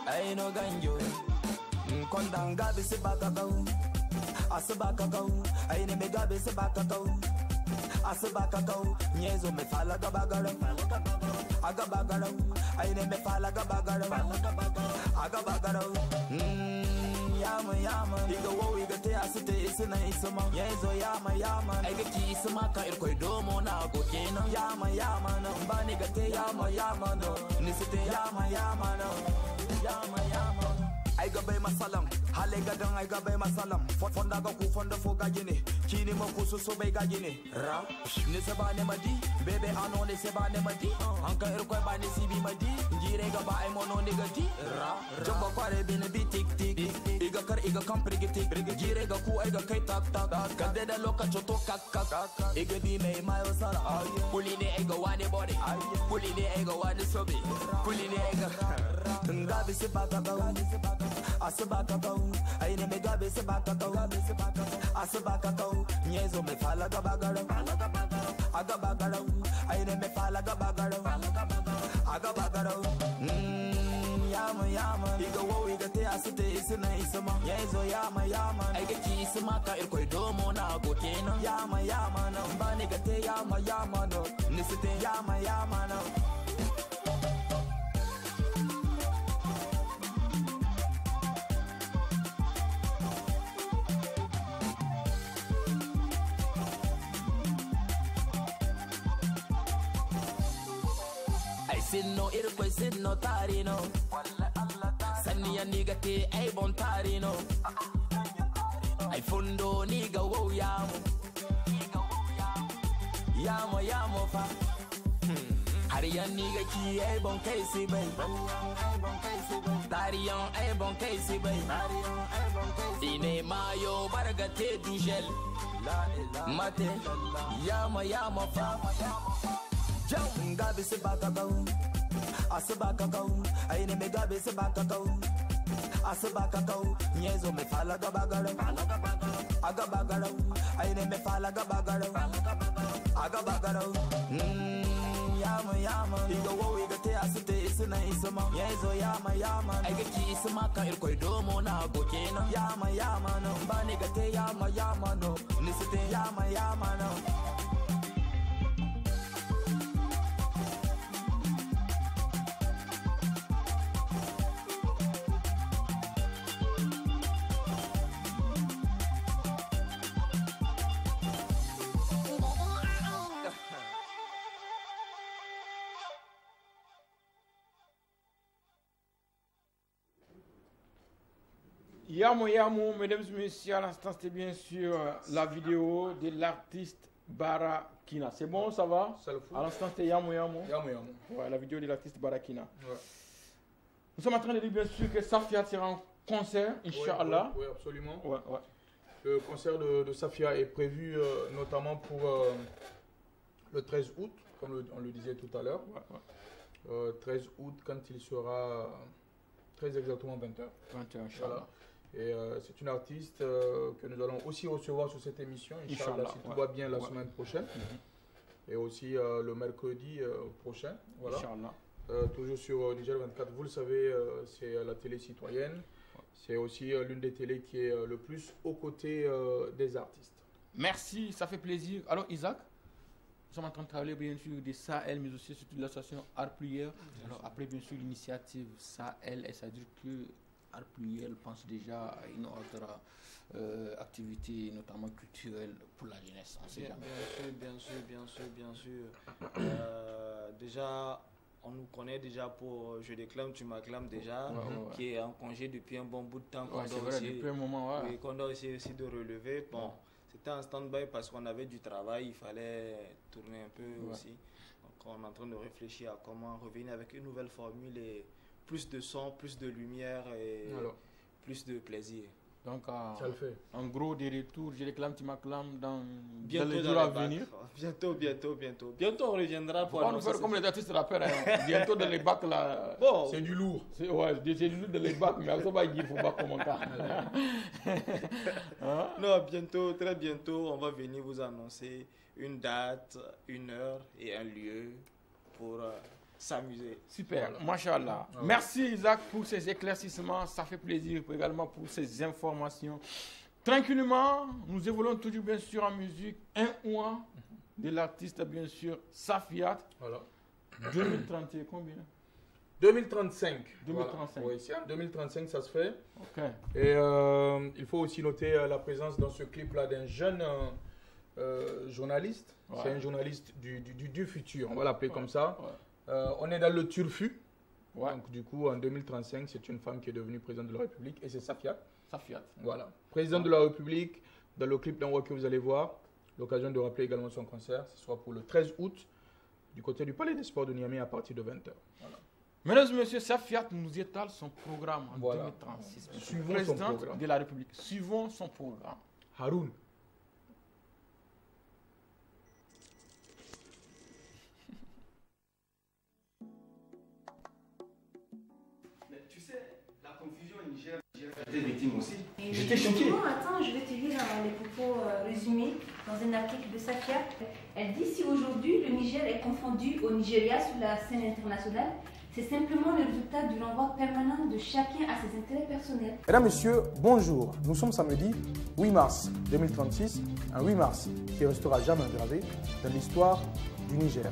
I know ganjo kondanga bisi bakakau asibakakau I ne me gabe se bakakau asibakakau nyezo me fala gabagara agabagara I ne me fala gabagara agabagara yama yama iga wo iga te asite isina isma yezo yama yama I ga ki isma ka ir koy do mo na go kenan yama yama no bani ga te yama yama no nisite yama yama no yama yama I ga bay masalam hale ga dan I ga bay masalam fonda ga ku fonda fo ga gine kini mo ku so bay ga gine ra ne se ba ne madi bebe ano ne se ba ne madi anka ir koy ba ne sibi madi jire ga ba ay mono ne ga di ra jomba kware bin bi tik tik iga kar iga kampri gi tik jire ga ku ay ga kai tak tak ga de da loka choto kak kak iga di me mayo sara puli ne ay ga wane body puli ne ay ga wane sobe puli ne ay ga ngabe se bakakau asibakakau aine me gabe se bakakau asibakakau nyezo me fala gabagara agabagara aine me fala gabagara agabagara yama yama iga wo iga te asite isina isma yezo yama yama ai ga ki isma ka ir koy do mo na go kenan yama yama no bani ga te yama yama no nisite yama yama no Sinno ir koy sinno tarino Sani ya niga te ay bon tarino Ay fondo niga wo yamo Yamo yamo fa Hari ya niga ki ay bon kaisi bay Tarion ay bon kaisi bay Ine mayo barga te du gel Mate yamo yamo fa Jam gabe se bakakau asibakakau aine me gabe se bakakau asibakakau nyezo me fala gabagara agabagara aine me fala gabagara agabagara yama yama iga wo iga te asite isina isma yezo yama yama ai ga ki isma ka ir koy do mo na go kenan yama yama no bani ga te yama yama no nisite yama yama no Yamo Yamo, mesdames et messieurs, à l'instant c'était bien sûr la vidéo de l'artiste Barakina. C'est bon, ça va? À l'instant c'était Yamo Yamo. Yamo Yamo. Ouais, la vidéo de l'artiste Barakina. Ouais. Nous sommes en train de dire bien sûr que Safia sera en concert, Inch'Allah. Oui, absolument. Ouais, ouais. Le concert de Safia est prévu notamment pour le 13 août, comme on le disait tout à l'heure. Ouais, ouais. 13 août, quand il sera très exactement 20h. 20h, Inch'Allah. Et c'est une artiste que nous allons aussi recevoir sur cette émission, Inch'Allah, si tout va bien la semaine prochaine. Et aussi le mercredi prochain. Voilà. Toujours sur Niger 24, vous le savez, c'est la télé citoyenne. C'est aussi l'une des télés qui est le plus aux côtés des artistes. Merci, ça fait plaisir. Alors Isaac, nous sommes en train de travailler bien sûr des Sahel, mais aussi sur l'association Art Pluriel. Alors après bien sûr l'initiative Sahel, et ça veut dire que Art Pluriel pense déjà à une autre activité, notamment culturelle pour la jeunesse. Bien sûr. Déjà, on nous connaît déjà pour Je déclame, tu m'acclames déjà, qui est en congé depuis un bon bout de temps. Depuis un moment, qu'on doit essayer aussi de relever. Bon, c'était en stand-by parce qu'on avait du travail, il fallait tourner un peu aussi. Donc on est en train de réfléchir à comment revenir avec une nouvelle formule et plus de son, plus de lumière et plus de plaisir. Donc, ça le fait. En gros, des retours, je réclame, tu m'acclames dans les bientôt jours à venir. Bientôt. Bientôt, on reviendra pour on va faire comme les artistes rappeurs. Hein. Bientôt, dans les bacs, là. Bon. C'est du lourd. Ouais, c'est du lourd dans les bacs, mais ça va dire, il faut pas commenter. Hein? Non, bientôt, très bientôt, on va venir vous annoncer une date, une heure et un lieu pour s'amuser. Super, voilà. Machallah. Merci Isaac pour ces éclaircissements, ça fait plaisir également pour ces informations. Tranquillement, nous évoluons toujours bien sûr en musique. Un mois de l'artiste bien sûr Safiat. Voilà. 2030, combien 2035. 2035. Voilà. Oui, c'est en 2035 ça se fait. Ok. Et il faut aussi noter la présence dans ce clip-là d'un jeune journaliste. Ouais. C'est un journaliste du futur, on va l'appeler comme ça. Ouais. On est dans le turfu. Ouais. Donc du coup, en 2035, c'est une femme qui est devenue présidente de la République et c'est Safiat. Safiat. Voilà. Présidente de la République, dans le clip d'envoi que vous allez voir, l'occasion de rappeler également son concert. Ce sera pour le 13 août, du côté du Palais des Sports de Niamey à partir de 20h. Voilà. Mesdames et messieurs, Safiat nous étale son programme en 2036. Suivons présidente son programme de la République. Suivons son programme. Haroun. Aussi. J'étais choqué. Attends, je vais te lire les propos résumés dans un article de Safia. Elle dit: si aujourd'hui le Niger est confondu au Nigeria sur la scène internationale, c'est simplement le résultat du renvoi permanent de chacun à ses intérêts personnels. Mesdames, Messieurs, bonjour. Nous sommes samedi 8 mars 2036, un 8 mars qui restera jamais gravé dans l'histoire du Niger.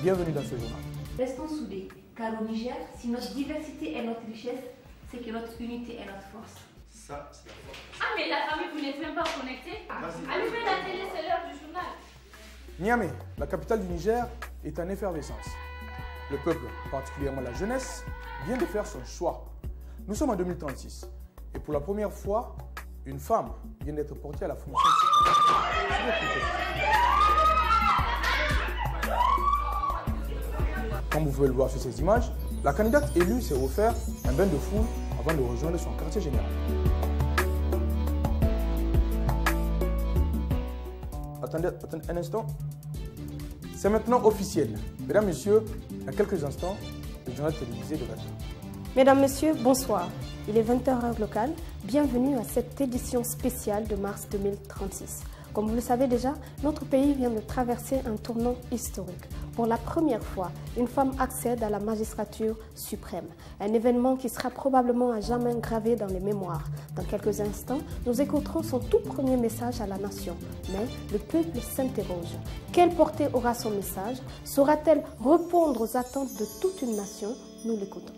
Bienvenue dans ce journal. Restons soudés, car au Niger, si notre diversité est notre richesse, c'est que notre unité est notre force. Ça, c'est la force. Ah, mais la famille, vous n'êtes même pas connectés. Allumez la télé, c'est l'heure du journal. Niamey, la capitale du Niger, est en effervescence. Le peuple, particulièrement la jeunesse, vient de faire son choix. Nous sommes en 2036 et pour la première fois, une femme vient d'être portée à la fonction suprême. Comme vous pouvez le voir sur ces images, la candidate élue s'est offert un bain de foule avant de rejoindre son quartier général. Attendez un instant. C'est maintenant officiel. Mesdames, Messieurs, dans quelques instants, le journal télévisé de Radio. Mesdames, Messieurs, bonsoir. Il est 20h heure locale. Bienvenue à cette édition spéciale de mars 2036. Comme vous le savez déjà, notre pays vient de traverser un tournant historique. Pour la première fois, une femme accède à la magistrature suprême. Un événement qui sera probablement à jamais gravé dans les mémoires. Dans quelques instants, nous écouterons son tout premier message à la nation. Mais le peuple s'interroge. Quelle portée aura son message? Saura-t-elle répondre aux attentes de toute une nation? Nous l'écoutons.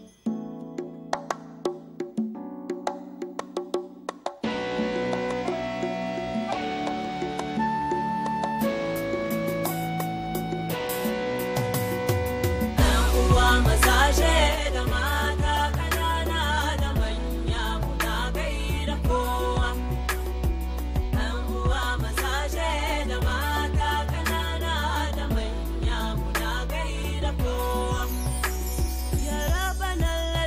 Ya Rabbana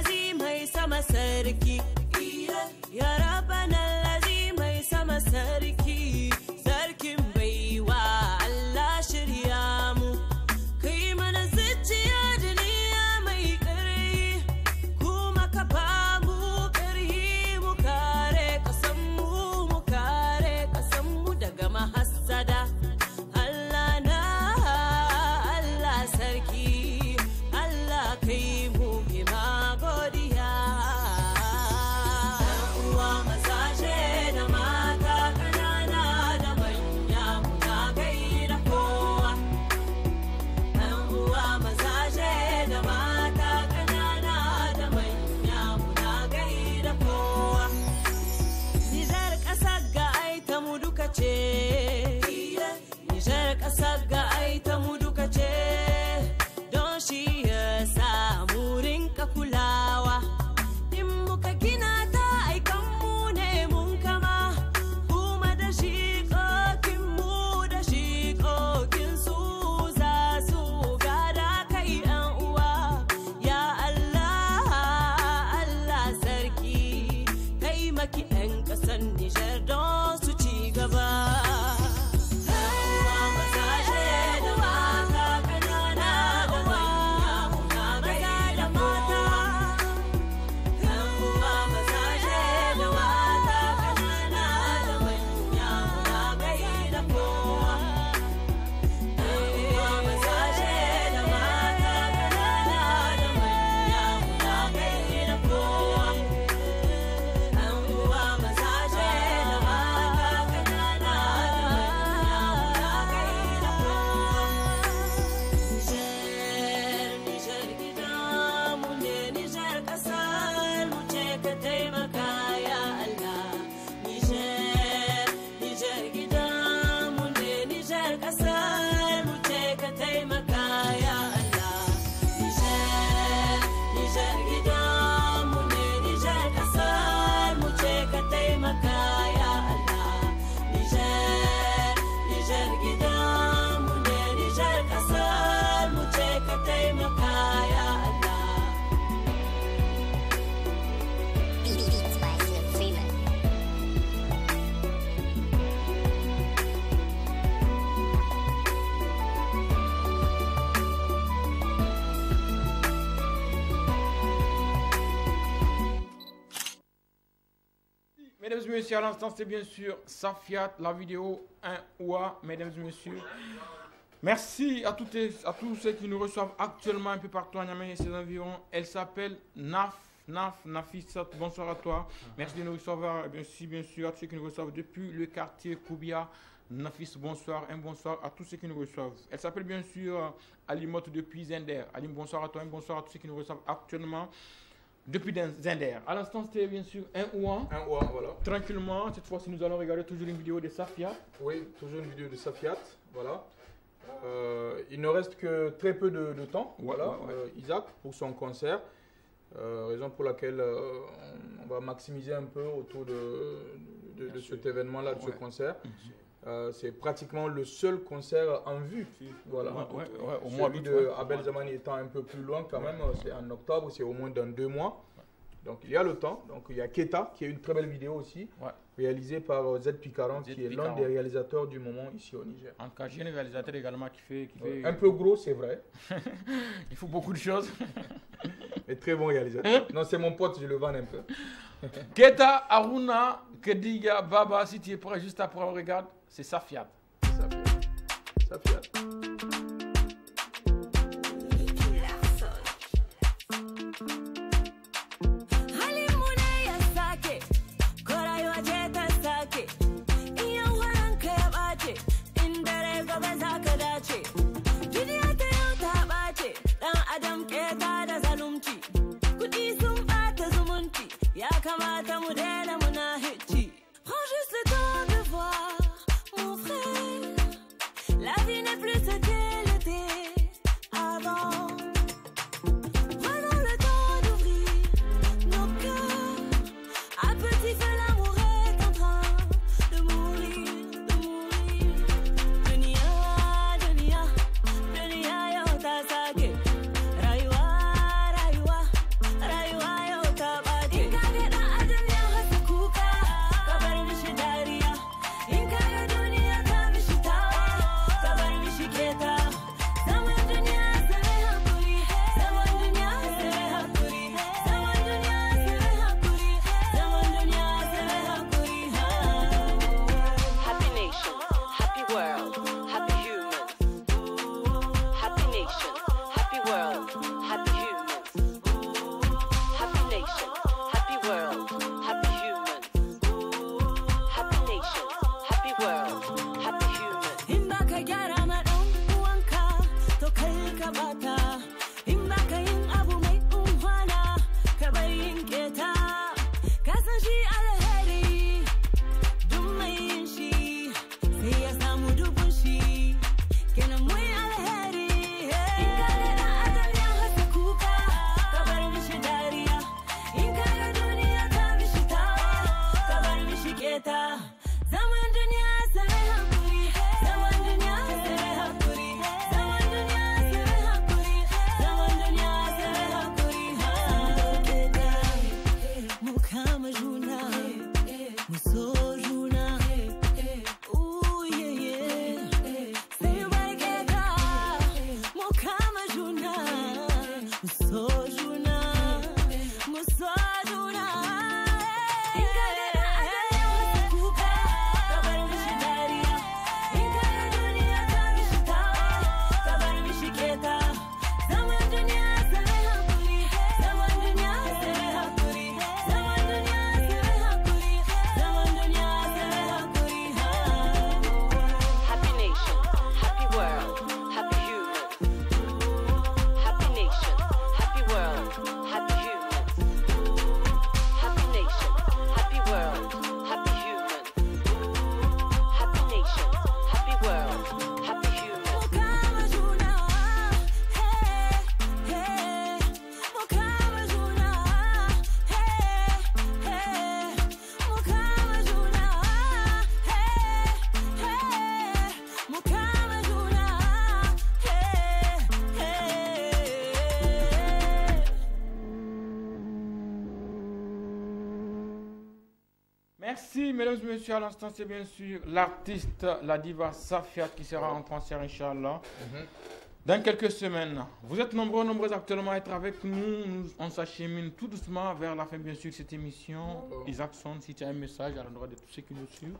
mesdames et messieurs, à l'instant, c'est bien sûr Safiat, la vidéo 1 OUA, mesdames et messieurs. Merci à tous ceux qui nous reçoivent actuellement un peu partout en Niamey et ses environs. Elle s'appelle Nafissat. Bonsoir à toi. Merci de nous recevoir. Bien sûr, à tous ceux qui nous reçoivent depuis le quartier Koubia. Nafis, bonsoir. Un bonsoir à tous ceux qui nous reçoivent. Elle s'appelle bien sûr Alimote depuis Zender. Alim, bonsoir à toi. Un bonsoir à tous ceux qui nous reçoivent actuellement depuis Zender. À l'instant, c'était bien sûr un ouan. Un ouan, voilà. Tranquillement, cette fois-ci, nous allons regarder toujours une vidéo de Safiat. Oui, toujours une vidéo de Safiat. Voilà. Il ne reste que très peu de temps, Isaac, pour son concert. Raison pour laquelle on va maximiser un peu autour de cet événement-là, de ce concert. C'est pratiquement le seul concert en vue. Voilà. Au mois Celui de Abel Zamani étant un peu plus loin quand même, c'est en octobre, c'est au moins dans 2 mois. Donc il y a le temps. Donc il y a Keta qui est une très belle vidéo aussi, réalisée par Z Picaran, qui est l'un des réalisateurs du moment ici au Niger. En tout cas, j'ai un réalisateur également qui fait... Un peu gros, c'est vrai. Il faut beaucoup de choses. Mais très bon réalisateur. Non, c'est mon pote, je le vends un peu. Keta, Aruna, Kediga, Baba, si tu es prêt, juste après on regarde, c'est Safiat. Safiat. Prends juste le temps de voir, mon frère. La vie n'est plus ce qu'elle était avant. Prenons le temps d'ouvrir nos cœurs. À petit feu, l'amour est en train de mourir, de mourir. Dunia, dunia, dunia yo tasake. Rayuwa, rayuwa, rayuwa yo tabake. Inkage da adunia hasukuka, kabar mishi dariya. Inkage dunia ta mishi tawa, kabar mishi keta. Zaman dunia sere hakuri, zaman dunia sere hakuri, zaman dunia sere hakuri, zaman dunia sere hakuri. Happy nation, happy world, happy human. Happy nation, happy world, happy human. Happy nation, happy world, happy human. Happy nation, happy world, happy human. In baka gyara ma ɗan uwanka, to kai ka bata. In baka yin abu mai unhwana, ka bari yin keta. Ka san shi alheri, duk mai yin shi, sai ya samu dubun shi. Kenan mu yi alheri. In ka ga ɗan adam ya hasa kuka, ka bar mishi dariya. In ka ga duniya ta mishi tawa, ka bar mishi keta. Zaman duniya sai hakuri, zaman duniya sai hakuri, zaman duniya sai hakuri, zaman duniya sai hakuri. Mu kama juna, mu so juna. Ooh, yeah, yeah. Sai barketa, mu kama juna, mu so juna, mu so juna. In ka ga ɗan adam ya hasa kuka, ka bar mishi dariya. In ka ga duniya ta mishi tawa, ka bar mishi keta. Zaman duniya sai hakuri, zaman duniya sai hakuri, zaman duniya sai hakuri, zaman duniya sai hakuri. Happy nation, happy world, happy human. Happy nation, happy world, happy human. Happy nation, happy world, happy human. Happy nation, happy world, happy human. Mu kama juna, hey, hey. Mu kama juna, hey, hey. Mu kama juna, hey, hey. Mu kama juna, hey, hey. Merci, mesdames et messieurs. À l'instant, c'est bien sûr l'artiste, la diva Safiat qui sera en concert, Inch'Allah. dans quelques semaines. Vous êtes nombreux actuellement à être avec nous. On s'achemine tout doucement vers la fin, bien sûr, de cette émission. Isaacson, si tu as un message à l'endroit de tous ceux qui nous suivent.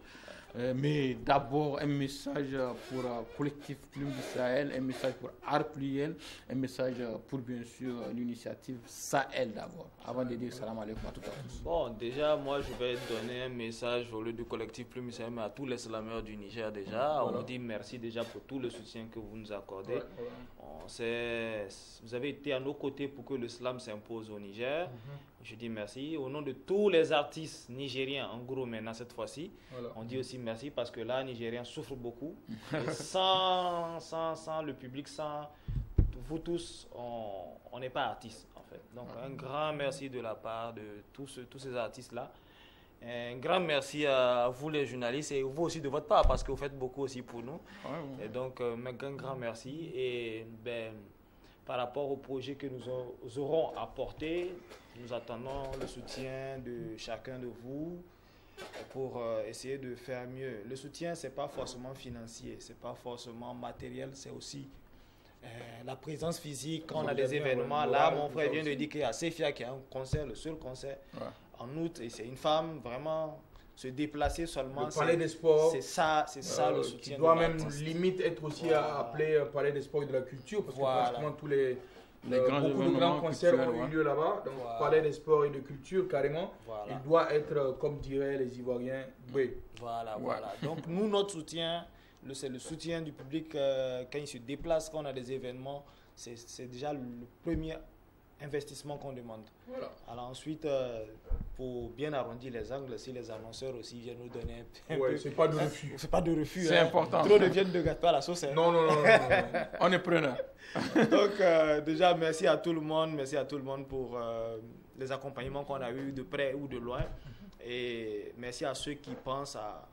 Mais d'abord, un message pour Collectif Plume du Sahel, un message pour Art Pluriel, un message pour, bien sûr, l'initiative Sahel d'abord. Avant de dire salam alaikum à tout à tous. Bon, déjà, moi, je vais donner un message au lieu du Collectif Plume du Sahel, mais à tous les slameurs du Niger déjà. Voilà. On vous dit merci déjà pour tout le soutien que vous nous accordez. On sait, vous avez été à nos côtés pour que le slam s'impose au Niger. Je dis merci. Au nom de tous les artistes nigériens, en gros maintenant cette fois-ci, on dit aussi merci parce que là, Nigériens souffrent beaucoup. Et sans le public, sans vous tous, on n'est pas artistes en fait. Donc un grand merci de la part de tous ces artistes-là. Un grand merci à vous les journalistes et vous aussi de votre part parce que vous faites beaucoup aussi pour nous. Et donc un grand merci. Et par rapport au projet que nous aurons apporté, nous attendons le soutien de chacun de vous pour essayer de faire mieux. Le soutien, ce n'est pas forcément financier, ce n'est pas forcément matériel, c'est aussi la présence physique. Quand on a des événements, là, mon frère vient de dire qu'il y a Sefia qui a un concert, le seul concert en août, et c'est une femme vraiment... Se déplacer seulement, le palais des sports, c'est ça le soutien. Qui doit même limite être aussi appelé palais des sports et de la culture, parce que pratiquement tous les beaucoup de grands concerts ont eu lieu là-bas. Donc palais des sports et de culture, carrément, il doit être, comme diraient les Ivoiriens, Voilà. Donc nous, notre soutien, c'est le soutien du public quand il se déplace, quand on a des événements, c'est déjà le premier investissement qu'on demande. Alors ensuite, pour bien arrondir les angles, si les annonceurs aussi viennent nous donner un peu... c'est pas de refus. C'est pas de refus. C'est important. Trop de viande de gâteau à la sauce. Non. On est preneur. Donc déjà, merci à tout le monde pour les accompagnements qu'on a eu de près ou de loin. Et merci à ceux qui pensent à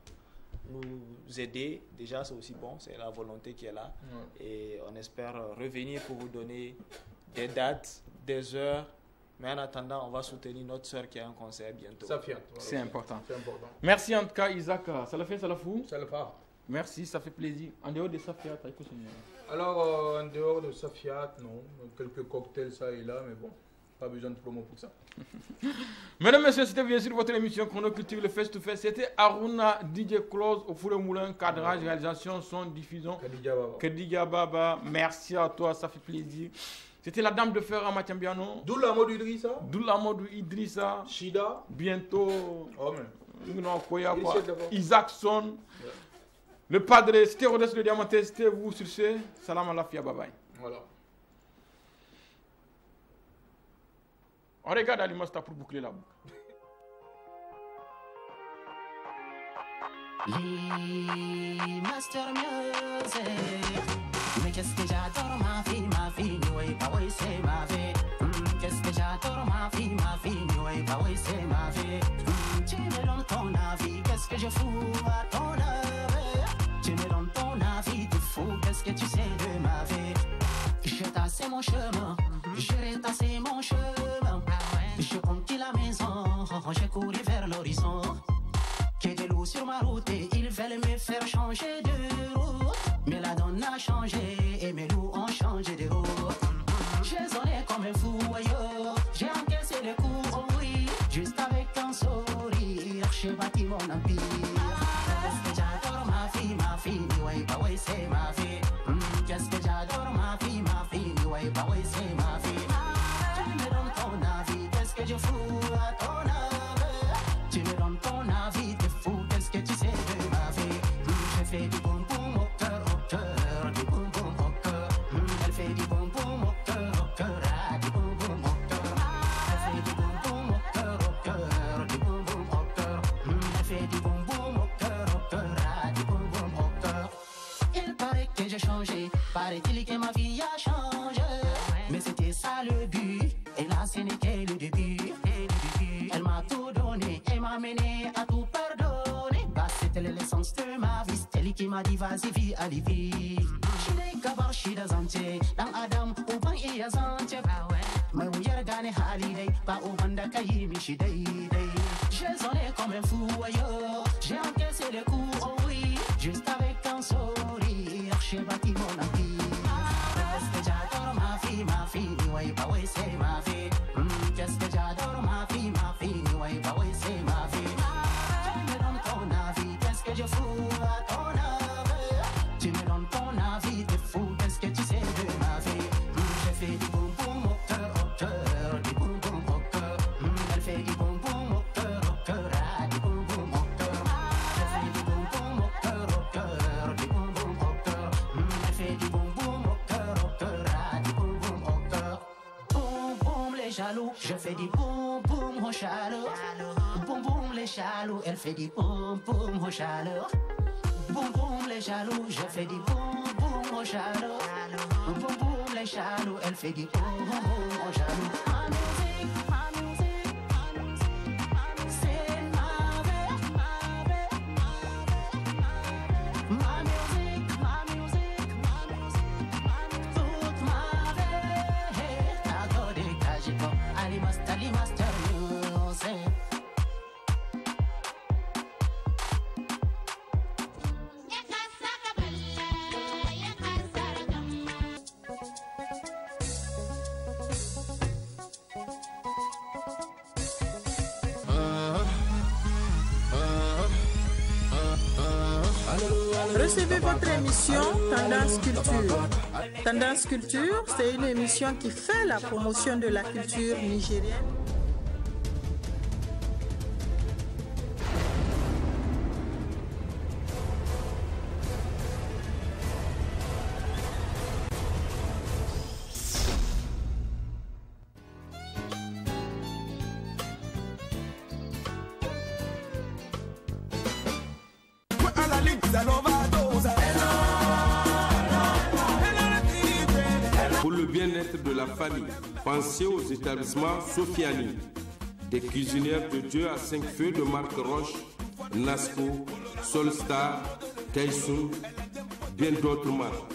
nous aider. Déjà, c'est aussi bon, c'est la volonté qui est là. Et on espère revenir pour vous donner des dates, des heures, mais en attendant, on va soutenir notre soeur qui a un concert bientôt. C'est important. Merci en tout cas, Isaac. Ça le fait, ça le fout. Ça le fait. Merci, ça fait plaisir. En dehors de Safiat, alors, en dehors de Safiat, non. Quelques cocktails, ça et là, mais bon, pas besoin de promo pour ça. Mesdames et messieurs, c'était bien sûr votre émission Chronoculture, le Face to Face. C'était Aruna, DJ Close, au Four Moulin, cadrage, réalisation, son, diffusion. Khadija Baba. Merci à toi, ça fait plaisir. C'était la dame de fer à Mathiambiano. Doulamadou Idrissa. Shida. Bientôt. Isaacson. Le padre, c'était Rodès le Diamanté, c'était vous sur ce. Salam à la fia, bye bye. Voilà. On regarde Alimasta pour boucler la boucle. Les Master Music. Mais qu'est-ce que j'adore ma vie, oui, bah oui, c'est ma vie. Qu'est-ce que j'adore ma vie, oui, bah oui, c'est ma vie. Tu me donnes ton avis, qu'est-ce que je fous à ton avis? Tu me donnes ton avis, tu fou, qu'est-ce que tu sais de ma vie? Je tassais mon chemin, je retassais mon chemin. Je comptais la maison, j'ai couru vers l'horizon. Qu'il y ait des loups sur ma route et ils veulent me faire changer de route. Mais la donne a changé et mes loups ont changé de route. J'ai sonné comme un fou, aïe, j'ai encaissé les coups, oh oui. Juste avec un sourire, j'ai bâti mon empire. Qu'est-ce que j'adore ma fille, ouais, bah ouais, c'est ma vie. Qu'est-ce que j'adore ma fille, ouais, bah ouais, c'est ma vie. Tu me donnes ton avis, qu'est-ce que je fous à ton avis? Tu me donnes ton avis, t'es fou, qu'est-ce que tu sais de ma vie? Je fais du boum boum au cœur, du boum boum au cœur. Elle fait du boum boum au cœur, du boum boum au cœur. Elle fait du boum boum au cœur, du boum boum au cœur. Elle fait du boum boum au cœur, du boum boum au cœur. Il paraît que j'ai changé, paraît-il que ma vie a changé. Mais c'était ça le but, et là ce n'est que le début. Elle m'a tout donné, elle m'a mené à tout pardonner. Bah c'était l'essence de ma vie, c'est elle qui m'a dit vas-y vis, allez vis. Je n'ai qu'à voir Shida Zante, dans Adam, au ban et à Zante. Mais où y'a gagné holiday, pas au banda kayi mi shidai. J'ai sonné comme un fou, aïe, j'ai encaissé les coups, oh oui. Juste avec un sourire, j'ai bâti mon empire. fais du boum boum au cœur, ah, du boum boum au cœur. Je fais du boum boum au cœur, du boum boum au cœur. Je fais du boum boum au cœur, ah, du boum boum au cœur. Boum boum les jaloux, je fais du boum boum au chaleur. Boum boum les jaloux, elle fait du boum boum au chaleur. Boum boum les jaloux, je fais du boum boum au chaleur. Boum boum les jaloux, elle fait du boum boum au jaloux. Ma musique, c'est ma vie. Ma musique, toute ma vie. D'accord, dégagez-toi, Ali Master Music. Recevez votre émission Tendance Culture. Tendance Culture, c'est une émission qui fait la promotion de la culture nigérienne. Pour le bien-être de la famille, pensez aux établissements Sofiani, des cuisinières de Dieu à 5 feux de marque Roche, Nasco, Solstar, Kaisun, bien d'autres marques.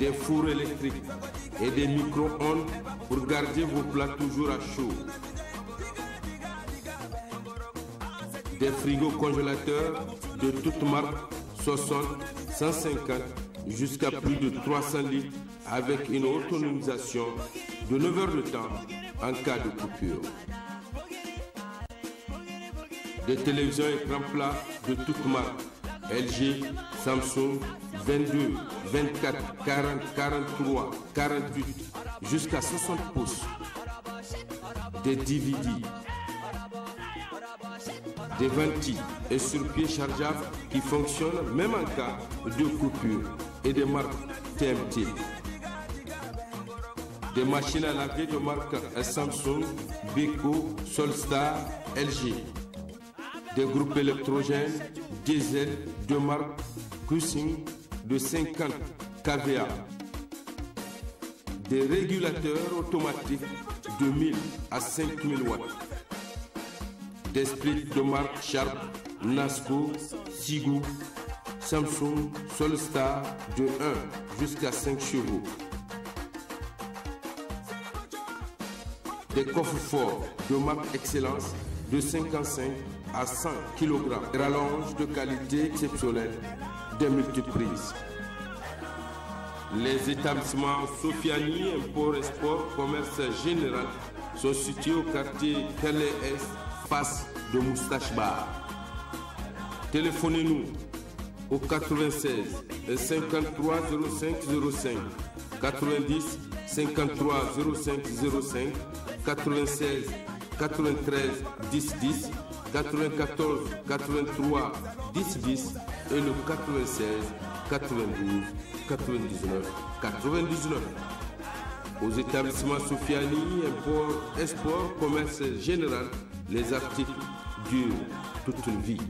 Des fours électriques et des micro-ondes pour garder vos plats toujours à chaud. Des frigos congélateurs de toutes marques, 60, 150 jusqu'à plus de 300 litres avec une autonomisation de 9 heures de temps en cas de coupure. Des télévisions écran plat de toutes marques, LG, Samsung, 22, 24, 40, 43, 48 jusqu'à 60 pouces. Des DVD, des ventiles et sur-pieds chargeables qui fonctionnent même en cas de coupure et des marques TMT. Des machines à laver de marque Samsung, Beko, Solstar, LG. Des groupes électrogènes diesel de marque Cushing de 50 kVA. Des régulateurs automatiques de 1000 à 5000 watts. Des splits de marque Sharp, Nasco, Sigou, Samsung, Solstar de 1 jusqu'à 5 chevaux. Des coffres forts de marque Excellence de 55 à 100 kg. Des rallonges de qualité exceptionnelle, des multiprises. Les établissements Sofiani, Import Export, Commerce Général sont situés au quartier Calais Est, face de Moustache Bar. Téléphonez-nous au 96 53 05 05, 90 53 05 05, 96 93 10 10, 94 83 10 10 et le 96 92 99 99. Aux établissements Sofiani, Import, Export, Commerce Général, les articles durent toute une vie.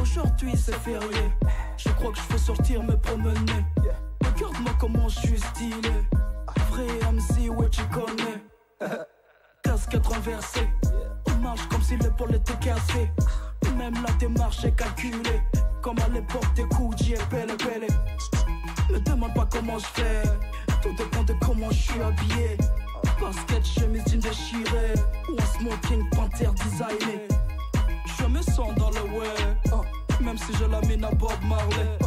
Aujourd'hui c'est férié, je crois que je vais sortir me promener. Regarde-moi comment je suis stylé, vrai MC, ouais tu connais. Casquette renversée, on marche comme si l'épaule était cassée. Même la démarche est calculée, comme à l'époque des coups d'y est belle. Me demande pas comment je fais, tout dépend de comment je suis habillé. Basket, chemise, jean déchirée, ou un smoking panthère designé. Je me sens dans le way, même si je la mine à Bob Marley.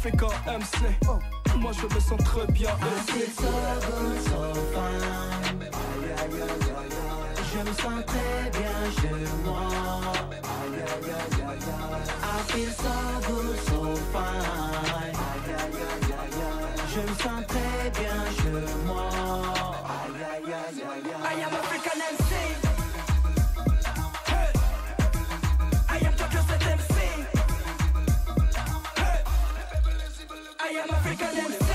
Africa MC. Moi je me sens très bien. I feel so good, so fine. Je me sens très bien chez moi. I feel so good, so fine. Je me sens très bien chez moi. I am African MC. Hey. I am Tokyo State MC. Hey. I am African MC.